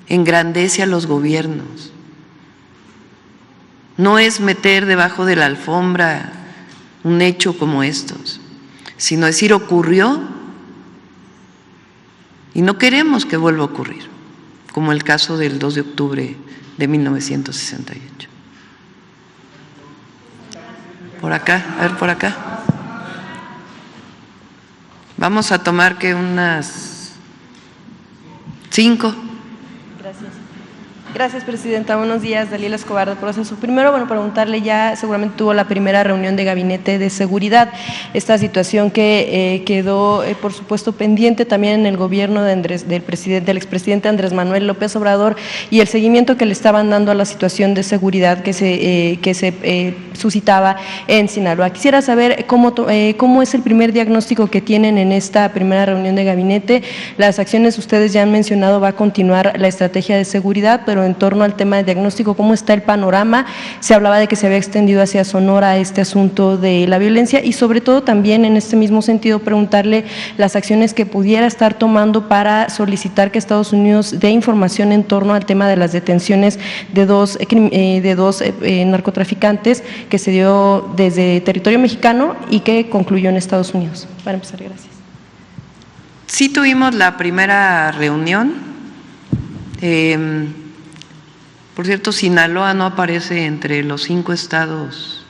engrandece a los gobiernos. No es meter debajo de la alfombra un hecho como estos, sino decir ocurrió y no queremos que vuelva a ocurrir, como el caso del 2 de octubre de 1968. Por acá, a ver, por acá. Vamos a tomar que unas 5. Gracias, Presidenta. Buenos días, Daliela Escobar de Proceso. Primero, bueno, preguntarle, ya seguramente tuvo la primera reunión de Gabinete de Seguridad, esta situación que quedó, por supuesto, pendiente también en el gobierno del expresidente Andrés Manuel López Obrador y el seguimiento que le estaban dando a la situación de seguridad que se suscitaba en Sinaloa. Quisiera saber cómo es el primer diagnóstico que tienen en esta primera reunión de Gabinete. Las acciones ustedes ya han mencionado, va a continuar la estrategia de seguridad, pero en torno al tema de diagnóstico, ¿cómo está el panorama? Se hablaba de que se había extendido hacia Sonora este asunto de la violencia y sobre todo también en este mismo sentido preguntarle las acciones que pudiera estar tomando para solicitar que Estados Unidos dé información en torno al tema de las detenciones de dos narcotraficantes que se dio desde territorio mexicano y que concluyó en Estados Unidos. Para empezar, gracias. Sí tuvimos la primera reunión. Por cierto, Sinaloa no aparece entre los 5 estados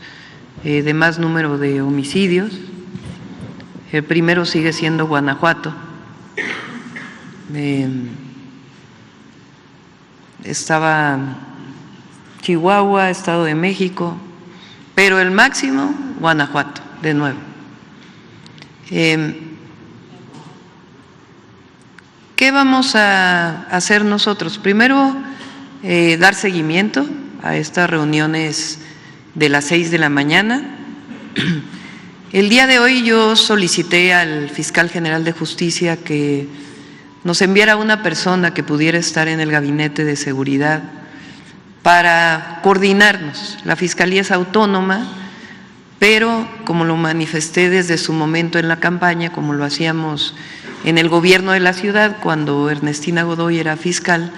de más número de homicidios. El primero sigue siendo Guanajuato. Estaba Chihuahua, Estado de México, pero el máximo, Guanajuato, de nuevo. ¿Qué vamos a hacer nosotros? Primero, dar seguimiento a estas reuniones de las 6 de la mañana. El día de hoy yo solicité al fiscal general de justicia que nos enviara una persona que pudiera estar en el gabinete de seguridad para coordinarnos. La fiscalía es autónoma, pero como lo manifesté desde su momento en la campaña, como lo hacíamos en el gobierno de la ciudad cuando Ernestina Godoy era fiscal,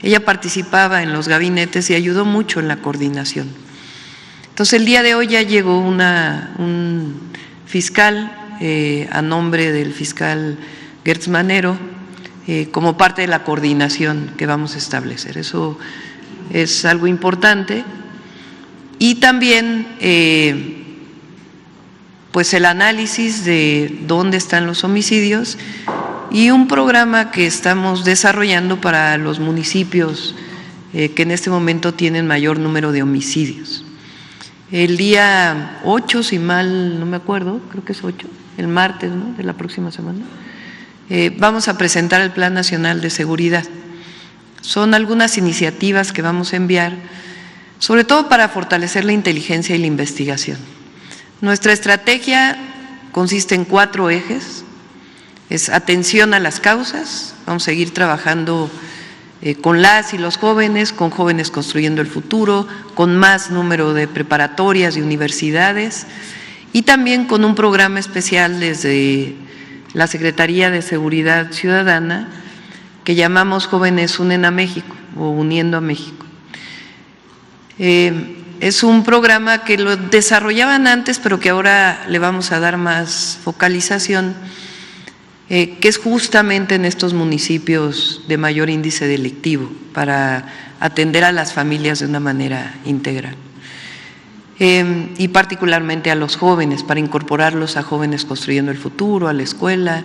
ella participaba en los gabinetes y ayudó mucho en la coordinación. Entonces el día de hoy ya llegó un fiscal a nombre del fiscal Gertz Manero como parte de la coordinación que vamos a establecer. Eso es algo importante. Y también pues el análisis de dónde están los homicidios y un programa que estamos desarrollando para los municipios que en este momento tienen mayor número de homicidios. El día 8, si mal no me acuerdo, creo que es 8, el martes, ¿no?, de la próxima semana, vamos a presentar el Plan Nacional de Seguridad. Son algunas iniciativas que vamos a enviar, sobre todo para fortalecer la inteligencia y la investigación. Nuestra estrategia consiste en 4 ejes. Es atención a las causas, vamos a seguir trabajando con las y los jóvenes, con Jóvenes Construyendo el Futuro, con más número de preparatorias y universidades, y también con un programa especial desde la Secretaría de Seguridad Ciudadana que llamamos Jóvenes Unen a México o Uniendo a México. Es un programa que lo desarrollaban antes, pero que ahora le vamos a dar más focalización, que es justamente en estos municipios de mayor índice delictivo, para atender a las familias de una manera integral. Y particularmente a los jóvenes, para incorporarlos a Jóvenes Construyendo el Futuro, a la escuela,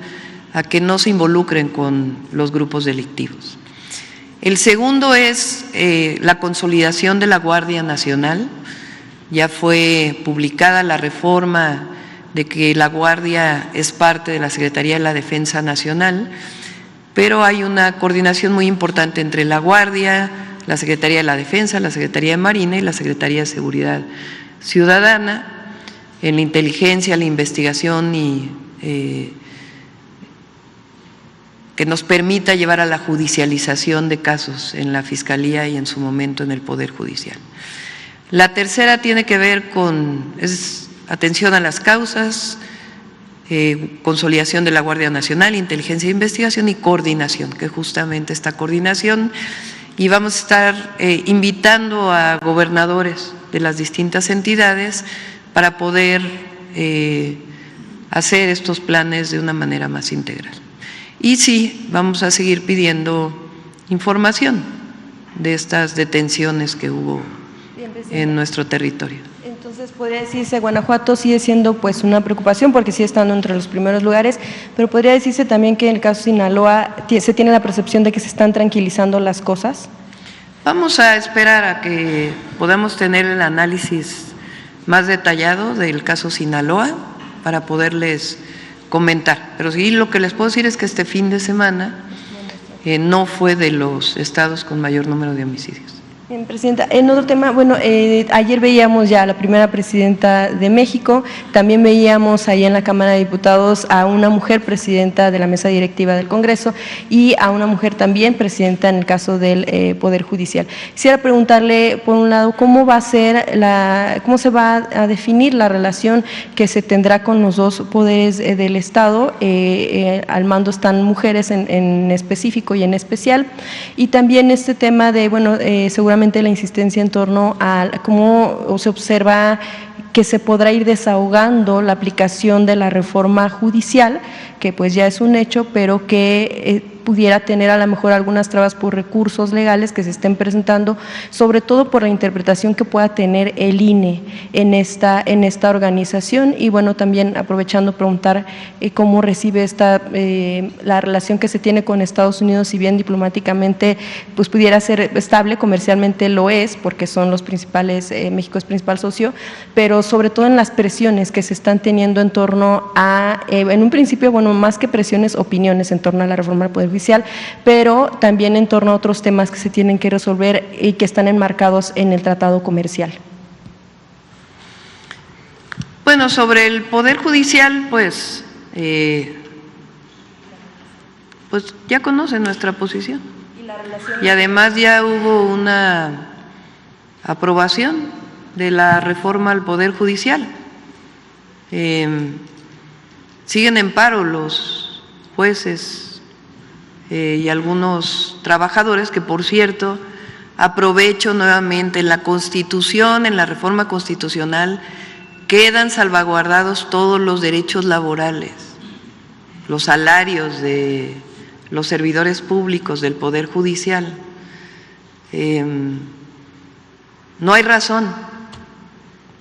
a que no se involucren con los grupos delictivos. El segundo es la consolidación de la Guardia Nacional. Ya fue publicada la reforma de que la Guardia es parte de la Secretaría de la Defensa Nacional, pero hay una coordinación muy importante entre la Guardia, la Secretaría de la Defensa, la Secretaría de Marina y la Secretaría de Seguridad Ciudadana, en la inteligencia, la investigación y que nos permita llevar a la judicialización de casos en la Fiscalía y en su momento en el Poder Judicial. La tercera tiene que ver con atención a las causas, consolidación de la Guardia Nacional, inteligencia e investigación y coordinación, que justamente esta coordinación, y vamos a estar invitando a gobernadores de las distintas entidades para poder hacer estos planes de una manera más integral. Y sí, vamos a seguir pidiendo información de estas detenciones que hubo en nuestro territorio. Entonces, podría decirse, Guanajuato sigue siendo pues una preocupación porque sigue estando entre los primeros lugares, pero podría decirse también que en el caso de Sinaloa se tiene la percepción de que se están tranquilizando las cosas. Vamos a esperar a que podamos tener el análisis más detallado del caso Sinaloa para poderles comentar. Pero sí, lo que les puedo decir es que este fin de semana no fue de los estados con mayor número de homicidios. Bien, Presidenta, en otro tema, bueno, ayer veíamos ya a la primera presidenta de México, también veíamos ahí en la Cámara de Diputados a una mujer presidenta de la mesa directiva del Congreso y a una mujer también presidenta en el caso del Poder Judicial. Quisiera preguntarle, por un lado, cómo se va a definir la relación que se tendrá con los dos poderes del Estado. Al mando están mujeres en específico y en especial, y también este tema de, bueno, seguramente la insistencia en torno a cómo se observa que se podrá ir desahogando la aplicación de la reforma judicial, que pues ya es un hecho, pero que pudiera tener a lo mejor algunas trabas por recursos legales que se estén presentando, sobre todo por la interpretación que pueda tener el INE en esta organización. Y bueno, también aprovechando preguntar cómo recibe la relación que se tiene con Estados Unidos, si bien diplomáticamente pues pudiera ser estable, comercialmente lo es, porque son los principales, México es principal socio, pero sobre todo en las presiones que se están teniendo en torno a, en un principio, bueno, más que presiones, opiniones en torno a la reforma del Poder Judicial, pero también en torno a otros temas que se tienen que resolver y que están enmarcados en el tratado comercial. Bueno, sobre el Poder Judicial, pues ya conocen nuestra posición. Y además ya hubo una aprobación de la reforma al Poder Judicial. Siguen en paro los jueces y algunos trabajadores, que por cierto, aprovecho nuevamente, en la Constitución, en la reforma constitucional, quedan salvaguardados todos los derechos laborales, los salarios de los servidores públicos del Poder Judicial. No hay razón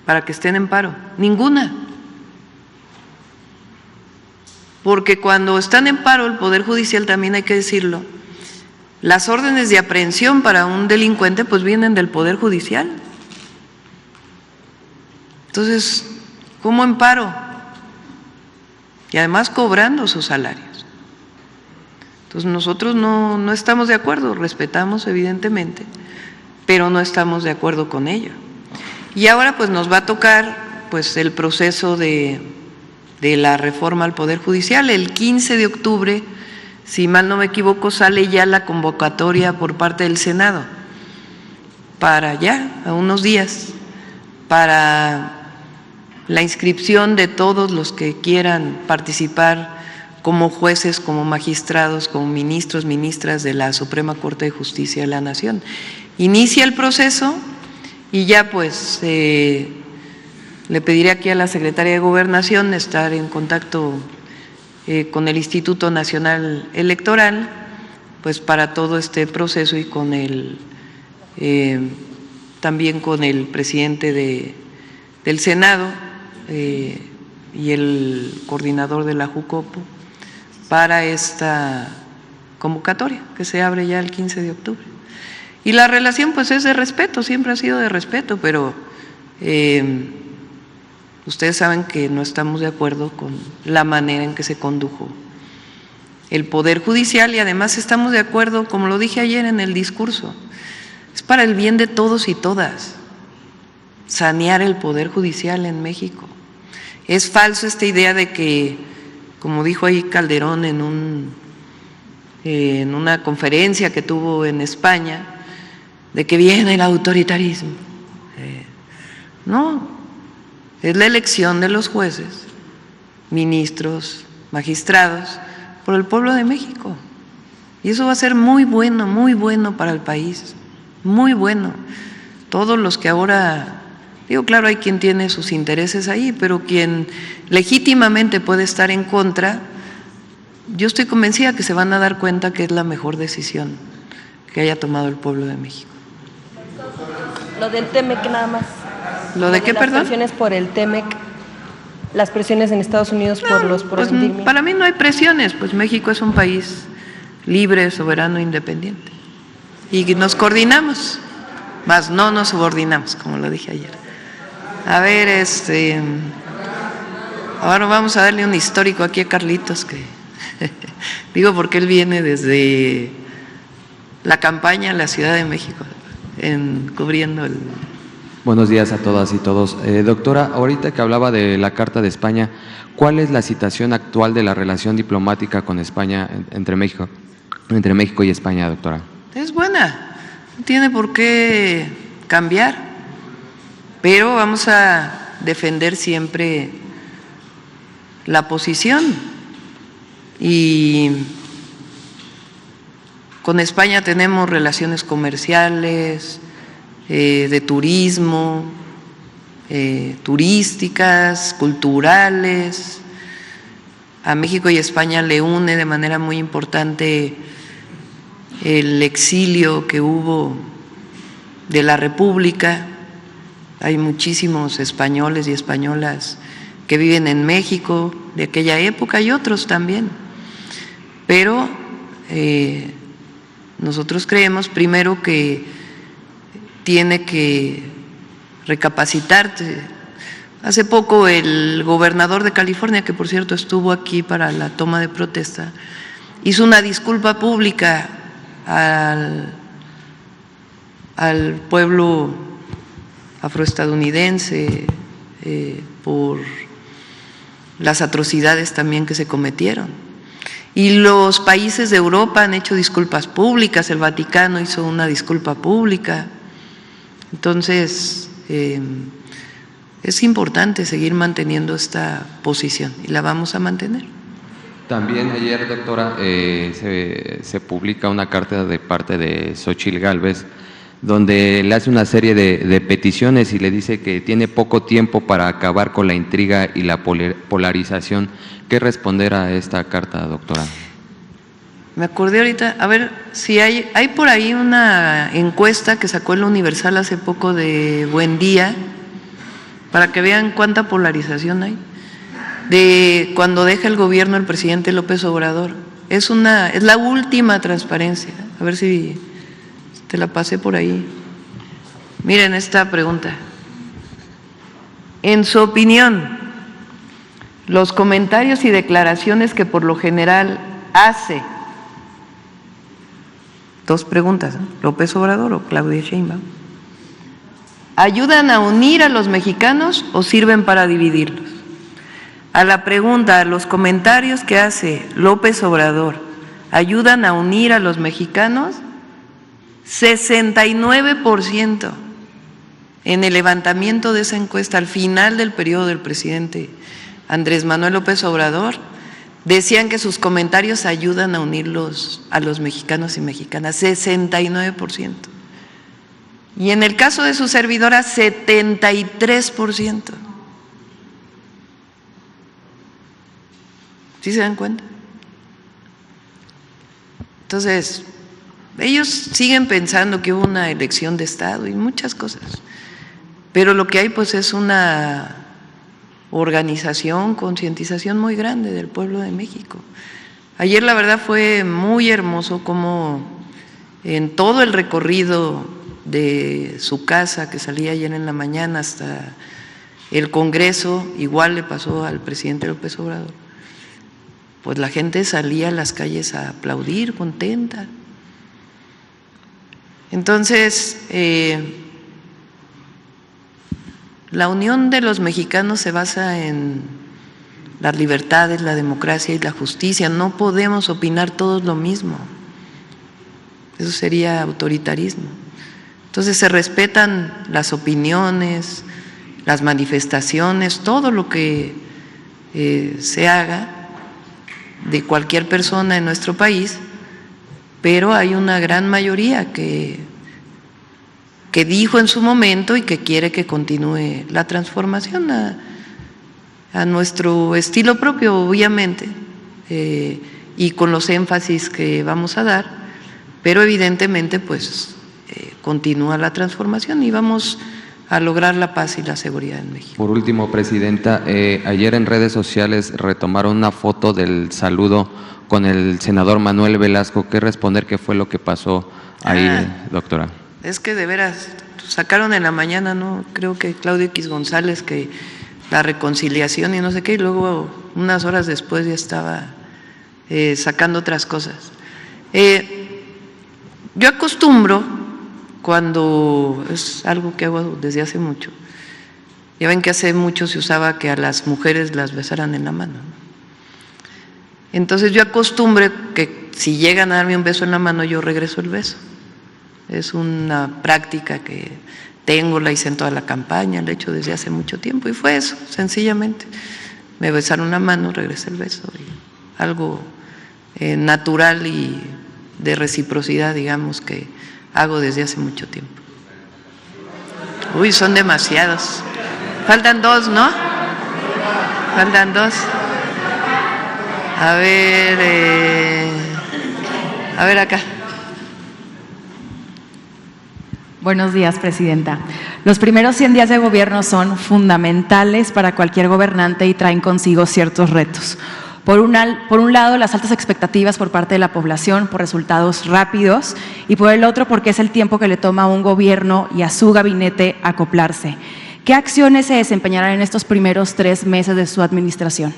para que estén en paro, ninguna. Porque cuando están en paro el Poder Judicial, también hay que decirlo, las órdenes de aprehensión para un delincuente pues vienen del Poder Judicial. Entonces, ¿cómo en paro? Y además cobrando sus salarios. Entonces nosotros no estamos de acuerdo, respetamos evidentemente, pero no estamos de acuerdo con ello. Y ahora pues nos va a tocar pues el proceso de la reforma al Poder Judicial. El 15 de octubre si mal no me equivoco, sale ya la convocatoria por parte del Senado para ya, a unos días, para la inscripción de todos los que quieran participar como jueces, como magistrados, como ministros, ministras de la Suprema Corte de Justicia de la Nación. Inicia el proceso y ya pues le pediré aquí a la Secretaría de Gobernación estar en contacto con el Instituto Nacional Electoral, pues para todo este proceso y con también con el presidente del Senado y el coordinador de la Jucopo para esta convocatoria que se abre ya el 15 de octubre. Y la relación pues es de respeto, siempre ha sido de respeto, pero ustedes saben que no estamos de acuerdo con la manera en que se condujo el Poder Judicial y además estamos de acuerdo, como lo dije ayer en el discurso, es para el bien de todos y todas sanear el Poder Judicial en México. Es falso esta idea de que, como dijo ahí Calderón en una conferencia que tuvo en España, de que viene el autoritarismo. No, es la elección de los jueces, ministros, magistrados, por el pueblo de México. Y eso va a ser muy bueno para el país, muy bueno. Todos los que ahora, digo, claro, hay quien tiene sus intereses ahí, pero quien legítimamente puede estar en contra, yo estoy convencida que se van a dar cuenta que es la mejor decisión que haya tomado el pueblo de México. Lo del TEMEC nada más. ¿Lo de qué, perdón? Las presiones por el TEMEC, las presiones en Estados Unidos por los pues, para mí no hay presiones, pues México es un país libre, soberano, independiente. Y nos coordinamos, más no nos subordinamos, como lo dije ayer. A ver, ahora vamos a darle un histórico aquí a Carlitos, que digo porque él viene desde la campaña en la Ciudad de México, cubriendo el… Buenos días a todas y todos. Doctora, ahorita que hablaba de la Carta de España, ¿cuál es la situación actual de la relación diplomática con España, entre México y España, doctora? Es buena, no tiene por qué cambiar, pero vamos a defender siempre la posición y con España tenemos relaciones comerciales, de turismo, turísticas, culturales. A México y España le une de manera muy importante el exilio que hubo de la República. Hay muchísimos españoles y españolas que viven en México de aquella época y otros también. Pero nosotros creemos primero que tiene que recapacitarse. Hace poco el gobernador de California, que por cierto estuvo aquí para la toma de protesta, hizo una disculpa pública al pueblo afroestadounidense por las atrocidades también que se cometieron. Y los países de Europa han hecho disculpas públicas, el Vaticano hizo una disculpa pública. Entonces, es importante seguir manteniendo esta posición y la vamos a mantener. También ayer, doctora, se publica una carta de parte de Xóchitl Gálvez donde le hace una serie de peticiones y le dice que tiene poco tiempo para acabar con la intriga y la polarización. ¿Qué responder a esta carta, doctora? Me acordé ahorita, a ver si hay por ahí una encuesta que sacó el Universal hace poco de Buen Día, para que vean cuánta polarización hay, de cuando deja el gobierno el presidente López Obrador. Es la última transparencia, a ver si te la pasé por ahí. Miren esta pregunta. En su opinión, los comentarios y declaraciones que por lo general hace, dos preguntas, ¿no? ¿López Obrador o Claudia Sheinbaum? ¿Ayudan a unir a los mexicanos o sirven para dividirlos? A la pregunta, ¿los comentarios que hace López Obrador ayudan a unir a los mexicanos, 69%. En el levantamiento de esa encuesta al final del periodo del presidente Andrés Manuel López Obrador, decían que sus comentarios ayudan a unirlos a los mexicanos y mexicanas, 69%. Y en el caso de su servidora, 73%. ¿Sí se dan cuenta? Entonces, ellos siguen pensando que hubo una elección de Estado y muchas cosas, pero lo que hay pues es una organización, concientización muy grande del pueblo de México. Ayer la verdad fue muy hermoso como en todo el recorrido de su casa, que salía ayer en la mañana hasta el Congreso, igual le pasó al presidente López Obrador, pues la gente salía a las calles a aplaudir, contenta. Entonces, la unión de los mexicanos se basa en las libertades, la democracia y la justicia. No podemos opinar todos lo mismo. Eso sería autoritarismo. Entonces se respetan las opiniones, las manifestaciones, todo lo que se haga de cualquier persona en nuestro país, pero hay una gran mayoría que dijo en su momento y que quiere que continúe la transformación a nuestro estilo propio, obviamente, y con los énfasis que vamos a dar, pero evidentemente pues continúa la transformación y vamos a lograr la paz y la seguridad en México. Por último, Presidenta, ayer en redes sociales retomaron una foto del saludo con el senador Manuel Velasco. ¿Qué responder? ¿Qué fue lo que pasó ahí, doctora? Es que de veras, sacaron en la mañana, ¿no? Creo que Claudio X González, que la reconciliación y no sé qué, y luego unas horas después ya estaba sacando otras cosas. Yo acostumbro, cuando es algo que hago desde hace mucho, ya ven que hace mucho se usaba que a las mujeres las besaran en la mano, ¿no? Entonces yo acostumbro que si llegan a darme un beso en la mano, yo regreso el beso. Es una práctica que tengo, la hice en toda la campaña, la he hecho desde hace mucho tiempo y fue eso, sencillamente. Me besaron la mano, regresé el beso. Algo natural y de reciprocidad, digamos, que hago desde hace mucho tiempo. Uy, son demasiados. Faltan dos, ¿no? Faltan dos. A ver acá. Buenos días, Presidenta. Los primeros 100 días de gobierno son fundamentales para cualquier gobernante y traen consigo ciertos retos. Por un lado, las altas expectativas por parte de la población por resultados rápidos y por el otro, porque es el tiempo que le toma a un gobierno y a su gabinete acoplarse. ¿Qué acciones se desempeñarán en estos primeros 3 meses de su administración?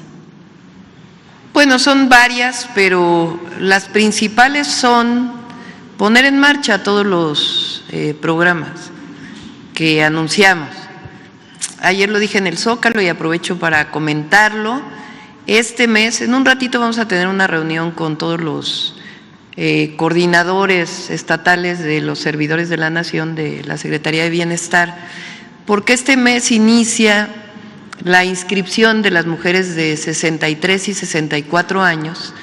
Bueno, son varias, pero las principales son poner en marcha todos los programas que anunciamos. Ayer lo dije en el Zócalo y aprovecho para comentarlo. Este mes, en un ratito, vamos a tener una reunión con todos los coordinadores estatales de los servidores de la Nación de la Secretaría de Bienestar, porque este mes inicia la inscripción de las mujeres de 63 y 64 años.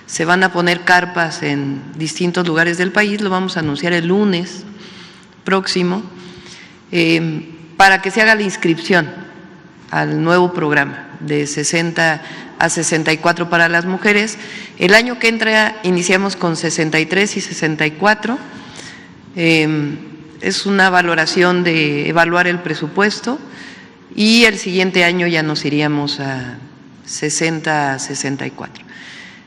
Se van a poner carpas en distintos lugares del país, lo vamos a anunciar el lunes próximo, para que se haga la inscripción al nuevo programa de 60 a 64 para las mujeres. El año que entra iniciamos con 63 y 64. Es una valoración de evaluar el presupuesto y el siguiente año ya nos iríamos a 60 a 64.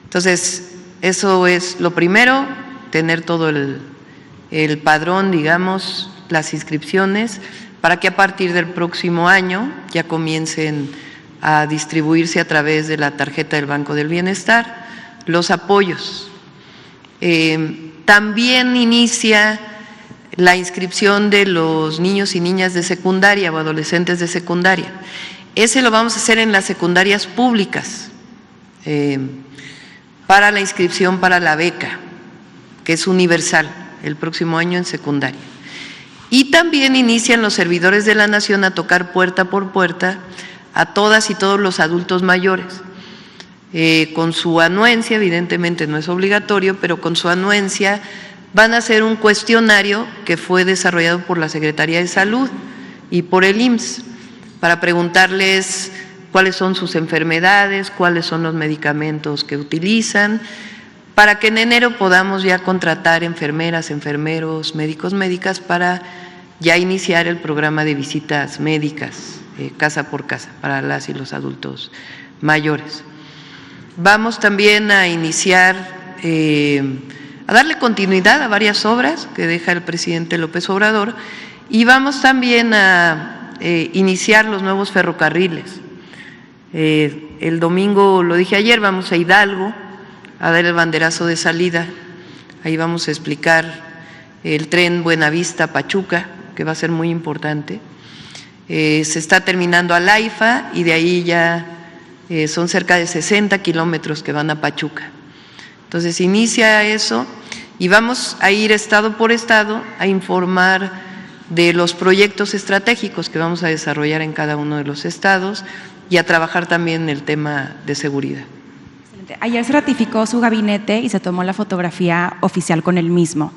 Entonces, eso es lo primero, tener todo el padrón, digamos, las inscripciones, para que a partir del próximo año ya comiencen a distribuirse a través de la tarjeta del Banco del Bienestar los apoyos. También inicia la inscripción de los niños y niñas de secundaria o adolescentes de secundaria. Ese lo vamos a hacer en las secundarias públicas. para la inscripción para la beca, que es universal el próximo año en secundaria. Y también inician los servidores de la Nación a tocar puerta por puerta a todas y todos los adultos mayores. Con su anuencia, evidentemente no es obligatorio, pero con su anuencia van a hacer un cuestionario que fue desarrollado por la Secretaría de Salud y por el IMSS para preguntarles cuáles son sus enfermedades, cuáles son los medicamentos que utilizan, para que en enero podamos ya contratar enfermeras, enfermeros, médicos, médicas para ya iniciar el programa de visitas médicas casa por casa para las y los adultos mayores. Vamos también a iniciar, a darle continuidad a varias obras que deja el presidente López Obrador y vamos también a iniciar los nuevos ferrocarriles. El domingo, lo dije ayer, vamos a Hidalgo a dar el banderazo de salida. Ahí vamos a explicar el tren Buenavista-Pachuca, que va a ser muy importante. Se está terminando Alaifa y de ahí ya son cerca de 60 kilómetros que van a Pachuca. Entonces inicia eso y vamos a ir estado por estado a informar de los proyectos estratégicos que vamos a desarrollar en cada uno de los estados y a trabajar también en el tema de seguridad. Ayer se ratificó su gabinete y se tomó la fotografía oficial con el mismo.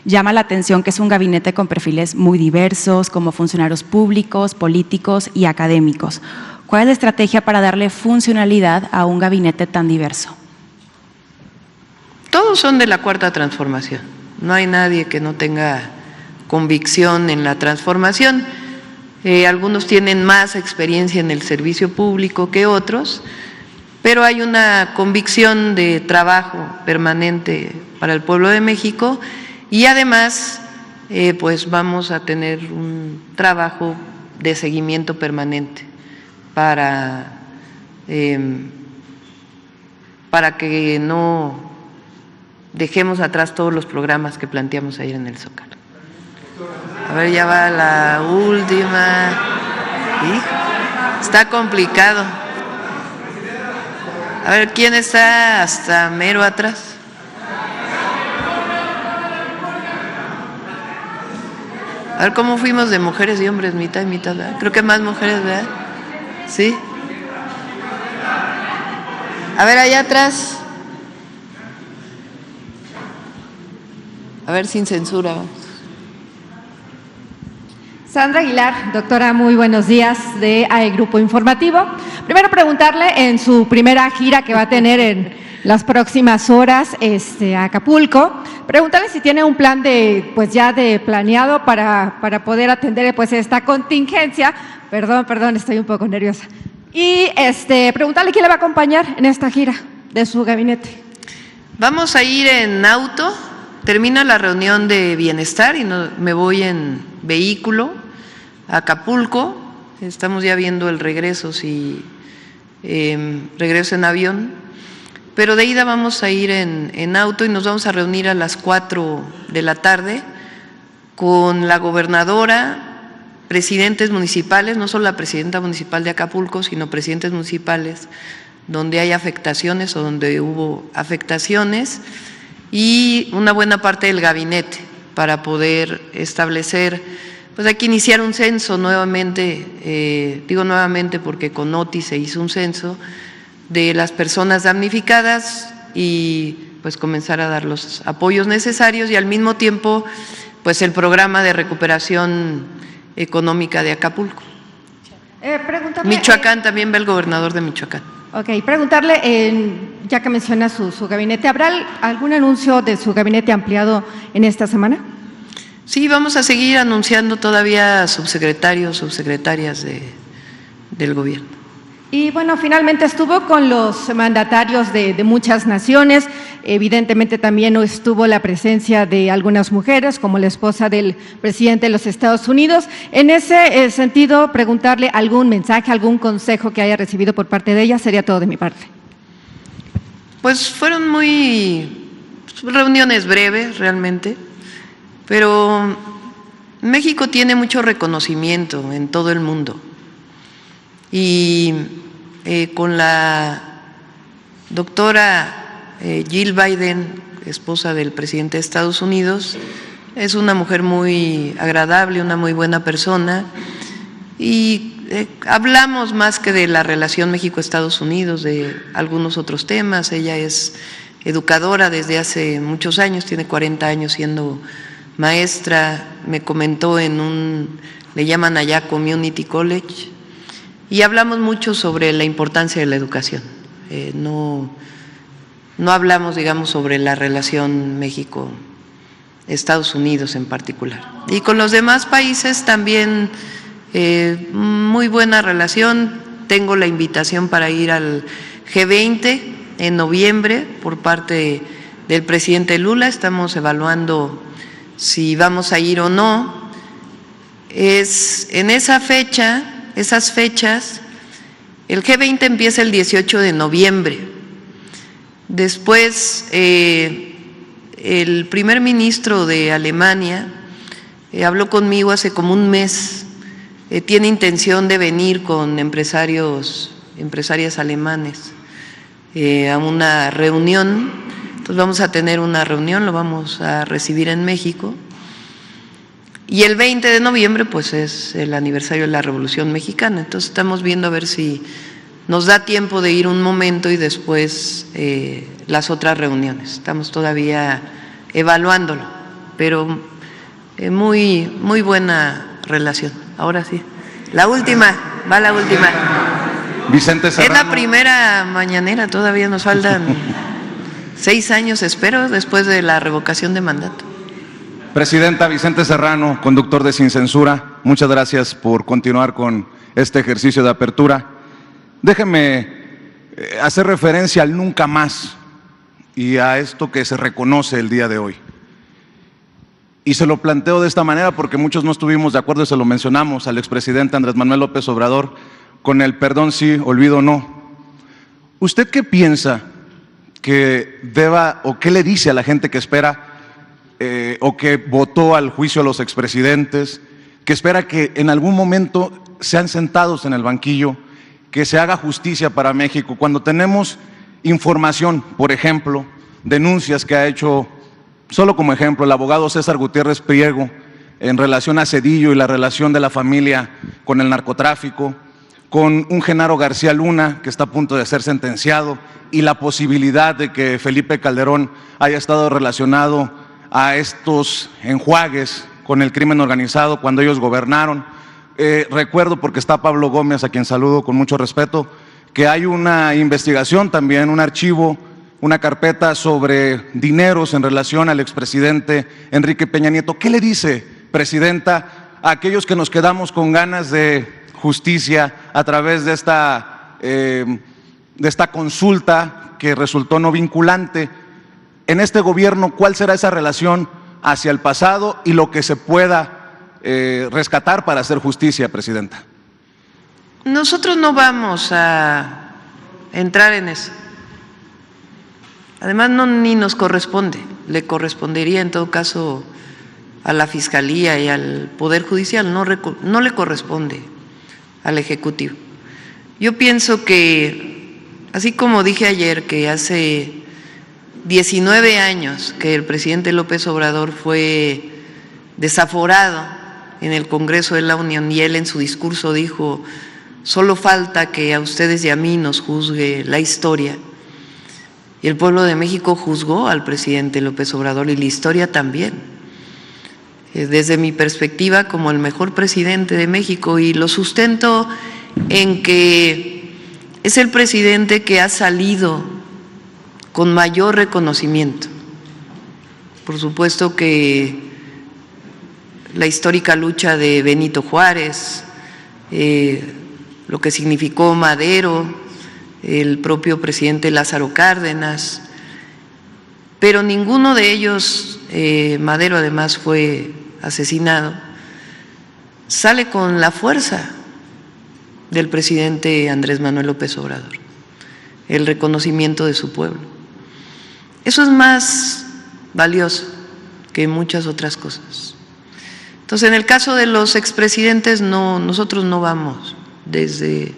Llama la atención que es un gabinete con perfiles muy diversos, como funcionarios públicos, políticos y académicos. ¿Cuál es la estrategia para darle funcionalidad a un gabinete tan diverso? Todos son de la Cuarta Transformación. No hay nadie que no tenga convicción en la transformación. Algunos tienen más experiencia en el servicio público que otros, pero hay una convicción de trabajo permanente para el pueblo de México y además pues vamos a tener un trabajo de seguimiento permanente para que no dejemos atrás todos los programas que planteamos ayer en el Zócalo. A ver, ya va la última. Está complicado. A ver, ¿quién está hasta mero atrás? A ver cómo fuimos de mujeres y hombres, mitad y mitad, ¿verdad? Creo que más mujeres, ¿verdad? ¿Sí? A ver, allá atrás. A ver, sin censura. Sandra Aguilar, doctora, muy buenos días de Grupo Informativo. Primero preguntarle en su primera gira que va a tener en las próximas horas a Acapulco, preguntarle si tiene un plan de planeado para poder atender esta contingencia. Perdón, estoy un poco nerviosa. Y preguntarle quién le va a acompañar en esta gira de su gabinete. Vamos a ir en auto, termina la reunión de bienestar y me voy en vehículo a Acapulco. Estamos ya viendo el regreso, si regreso en avión, pero de ida vamos a ir en auto y nos vamos a reunir a las 4 de la tarde con la gobernadora, presidentes municipales, no solo la presidenta municipal de Acapulco, sino presidentes municipales donde hay afectaciones o donde hubo afectaciones y una buena parte del gabinete para poder establecer, pues hay que iniciar un censo nuevamente, digo nuevamente porque con Otis se hizo un censo de las personas damnificadas y pues comenzar a dar los apoyos necesarios y al mismo tiempo pues el programa de recuperación económica de Acapulco. Michoacán, también va el gobernador de Michoacán. Ok, preguntarle, ya que menciona su gabinete, ¿habrá algún anuncio de su gabinete ampliado en esta semana? Sí, vamos a seguir anunciando todavía subsecretarios, subsecretarias del gobierno. Y bueno, finalmente estuvo con los mandatarios de muchas naciones, evidentemente también estuvo la presencia de algunas mujeres, como la esposa del presidente de los Estados Unidos. En ese sentido, preguntarle algún mensaje, algún consejo que haya recibido por parte de ella, sería todo de mi parte. Pues fueron reuniones breves realmente, pero México tiene mucho reconocimiento en todo el mundo. Y con la doctora Jill Biden, esposa del presidente de Estados Unidos, es una mujer muy agradable, una muy buena persona, y hablamos más que de la relación México-Estados Unidos, de algunos otros temas. Ella es educadora desde hace muchos años, tiene 40 años siendo maestra, me comentó le llaman allá Community College, y hablamos mucho sobre la importancia de la educación. No hablamos, digamos, sobre la relación México-Estados Unidos en particular. Y con los demás países también muy buena relación. Tengo la invitación para ir al G20 en noviembre por parte del presidente Lula. Estamos evaluando si vamos a ir o no. Es en esas fechas, el G20 empieza el 18 de noviembre. Después, el primer ministro de Alemania habló conmigo hace como un mes. Tiene intención de venir con empresarias alemanes a una reunión. Entonces vamos a tener una reunión, lo vamos a recibir en México. Y el 20 de noviembre pues es el aniversario de la Revolución Mexicana. Entonces estamos viendo a ver si nos da tiempo de ir un momento y después las otras reuniones. Estamos todavía evaluándolo, pero muy buena relación. Ahora sí, la última. Vicente Serrano. Es la primera mañanera, todavía nos faltan 6 años, espero, después de la revocación de mandato. Presidenta, Vicente Serrano, conductor de Sin Censura, muchas gracias por continuar con este ejercicio de apertura. Déjeme hacer referencia al nunca más y a esto que se reconoce el día de hoy. Y se lo planteo de esta manera porque muchos no estuvimos de acuerdo y se lo mencionamos al expresidente Andrés Manuel López Obrador con el perdón sí, olvido no. ¿Usted qué piensa que deba o qué le dice a la gente que espera o que votó al juicio a los expresidentes, que espera que en algún momento sean sentados en el banquillo, que se haga justicia para México, cuando tenemos información, por ejemplo, denuncias que ha hecho, solo como ejemplo, el abogado César Gutiérrez Priego en relación a Zedillo y la relación de la familia con el narcotráfico, con un Genaro García Luna que está a punto de ser sentenciado y la posibilidad de que Felipe Calderón haya estado relacionado a estos enjuagues con el crimen organizado cuando ellos gobernaron. Recuerdo, porque está Pablo Gómez, a quien saludo con mucho respeto, que hay una investigación también, un archivo, una carpeta sobre dineros en relación al expresidente Enrique Peña Nieto. ¿Qué le dice, presidenta, a aquellos que nos quedamos con ganas de justicia a través de esta consulta que resultó no vinculante? En este gobierno, ¿cuál será esa relación hacia el pasado y lo que se pueda rescatar para hacer justicia, presidenta? Nosotros no vamos a entrar en eso. Además, ni nos corresponde, le correspondería en todo caso a la Fiscalía y al Poder Judicial, no le corresponde al Ejecutivo. Yo pienso que, así como dije ayer, que hace 19 años que el presidente López Obrador fue desaforado en el Congreso de la Unión y él en su discurso dijo: solo falta que a ustedes y a mí nos juzgue la historia. Y el pueblo de México juzgó al presidente López Obrador y la historia también, desde mi perspectiva como el mejor presidente de México, y lo sustento en que es el presidente que ha salido con mayor reconocimiento. Por supuesto que la histórica lucha de Benito Juárez, lo que significó Madero, el propio presidente Lázaro Cárdenas, pero ninguno de ellos, Madero además fue asesinado, sale con la fuerza del presidente Andrés Manuel López Obrador, el reconocimiento de su pueblo. Eso es más valioso que muchas otras cosas. Entonces, en el caso de los expresidentes, nosotros no vamos desde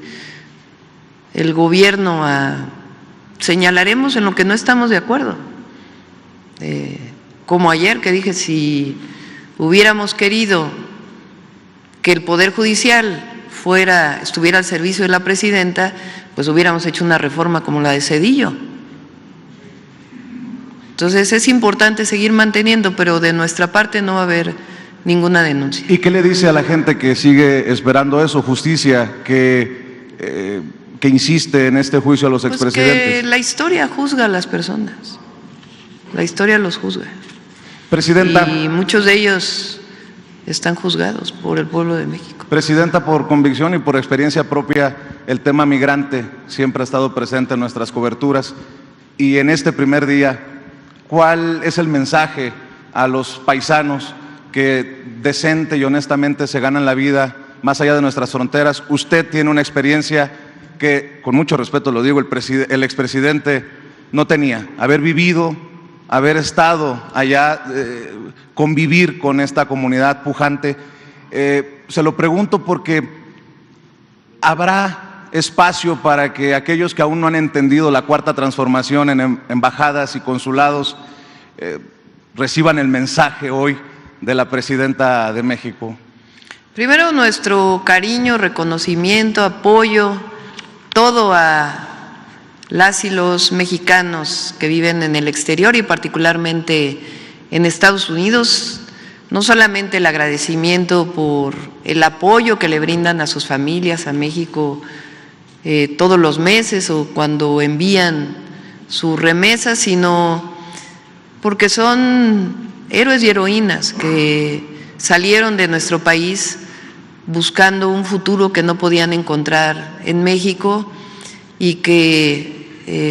el gobierno a señalaremos en lo que no estamos de acuerdo. Como ayer que dije, si hubiéramos querido que el Poder Judicial estuviera al servicio de la presidenta, pues hubiéramos hecho una reforma como la de Zedillo. Entonces es importante seguir manteniendo, pero de nuestra parte no va a haber ninguna denuncia. ¿Y qué le dice a la gente que sigue esperando eso, justicia, que insiste en este juicio a los expresidentes? Pues que la historia juzga a las personas, la historia los juzga. Presidenta. Y muchos de ellos están juzgados por el pueblo de México. Presidenta, por convicción y por experiencia propia, el tema migrante siempre ha estado presente en nuestras coberturas. Y en este primer día, ¿cuál es el mensaje a los paisanos que decente y honestamente se ganan la vida más allá de nuestras fronteras? Usted tiene una experiencia que, con mucho respeto lo digo, el expresidente no tenía. Haber vivido, haber estado allá, convivir con esta comunidad pujante. Se lo pregunto porque habrá espacio para que aquellos que aún no han entendido la cuarta transformación en embajadas y consulados reciban el mensaje hoy de la presidenta de México. Primero, nuestro cariño, reconocimiento, apoyo, todo a las y los mexicanos que viven en el exterior y particularmente en Estados Unidos. No solamente el agradecimiento por el apoyo que le brindan a sus familias, a México, todos los meses o cuando envían sus remesas, sino porque son héroes y heroínas que salieron de nuestro país buscando un futuro que no podían encontrar en México y que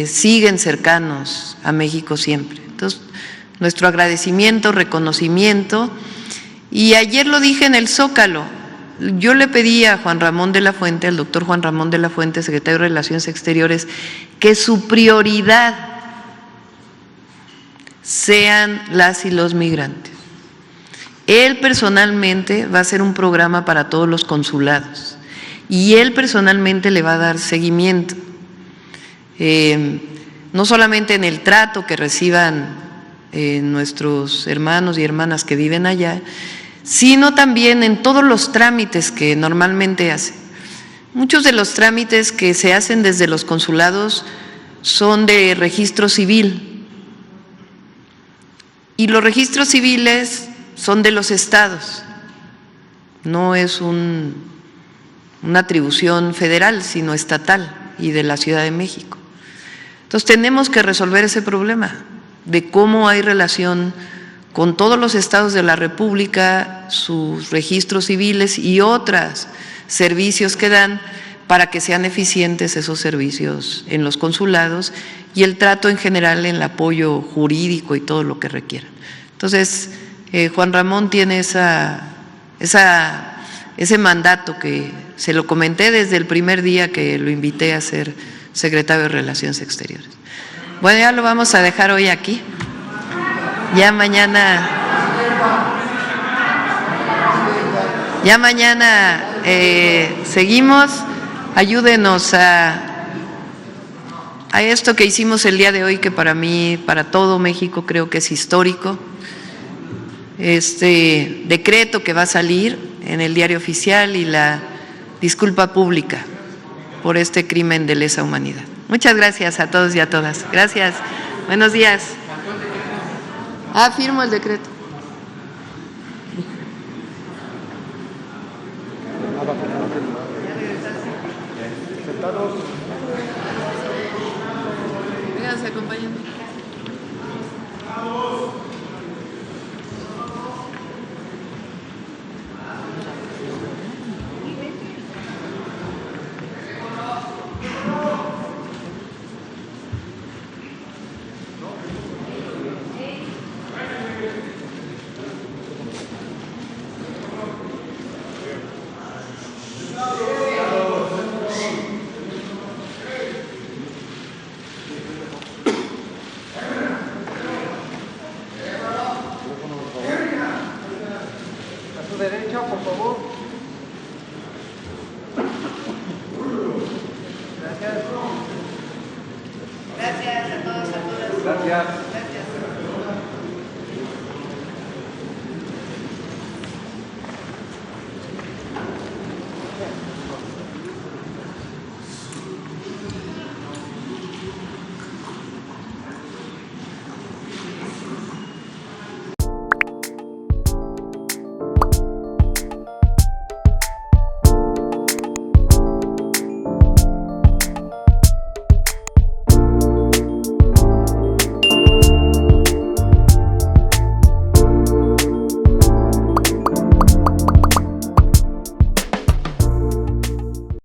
siguen cercanos a México siempre. Entonces, nuestro agradecimiento, reconocimiento. Y ayer lo dije en el Zócalo, yo le pedí a Juan Ramón de la Fuente, al doctor Juan Ramón de la Fuente, secretario de Relaciones Exteriores, que su prioridad sean las y los migrantes. Él personalmente va a hacer un programa para todos los consulados y él personalmente le va a dar seguimiento, no solamente en el trato que reciban nuestros hermanos y hermanas que viven allá, sino también en todos los trámites que normalmente hacen. Muchos de los trámites que se hacen desde los consulados son de registro civil y los registros civiles son de los estados, no es una atribución federal, sino estatal y de la Ciudad de México. Entonces tenemos que resolver ese problema de cómo hay relación con todos los estados de la República, sus registros civiles y otros servicios que dan para que sean eficientes esos servicios en los consulados y el trato en general en el apoyo jurídico y todo lo que requieran. Entonces, Juan Ramón tiene ese mandato que se lo comenté desde el primer día que lo invité a ser secretario de Relaciones Exteriores. Bueno, ya lo vamos a dejar hoy aquí. Ya mañana seguimos. Ayúdenos a esto que hicimos el día de hoy, que para mí, para todo México, creo que es histórico. Este decreto que va a salir en el Diario Oficial y la disculpa pública por este crimen de lesa humanidad. Muchas gracias a todos y a todas. Gracias. Buenos días. Firmo el decreto. Vénganse, acompáñenme. Derecha, por favor.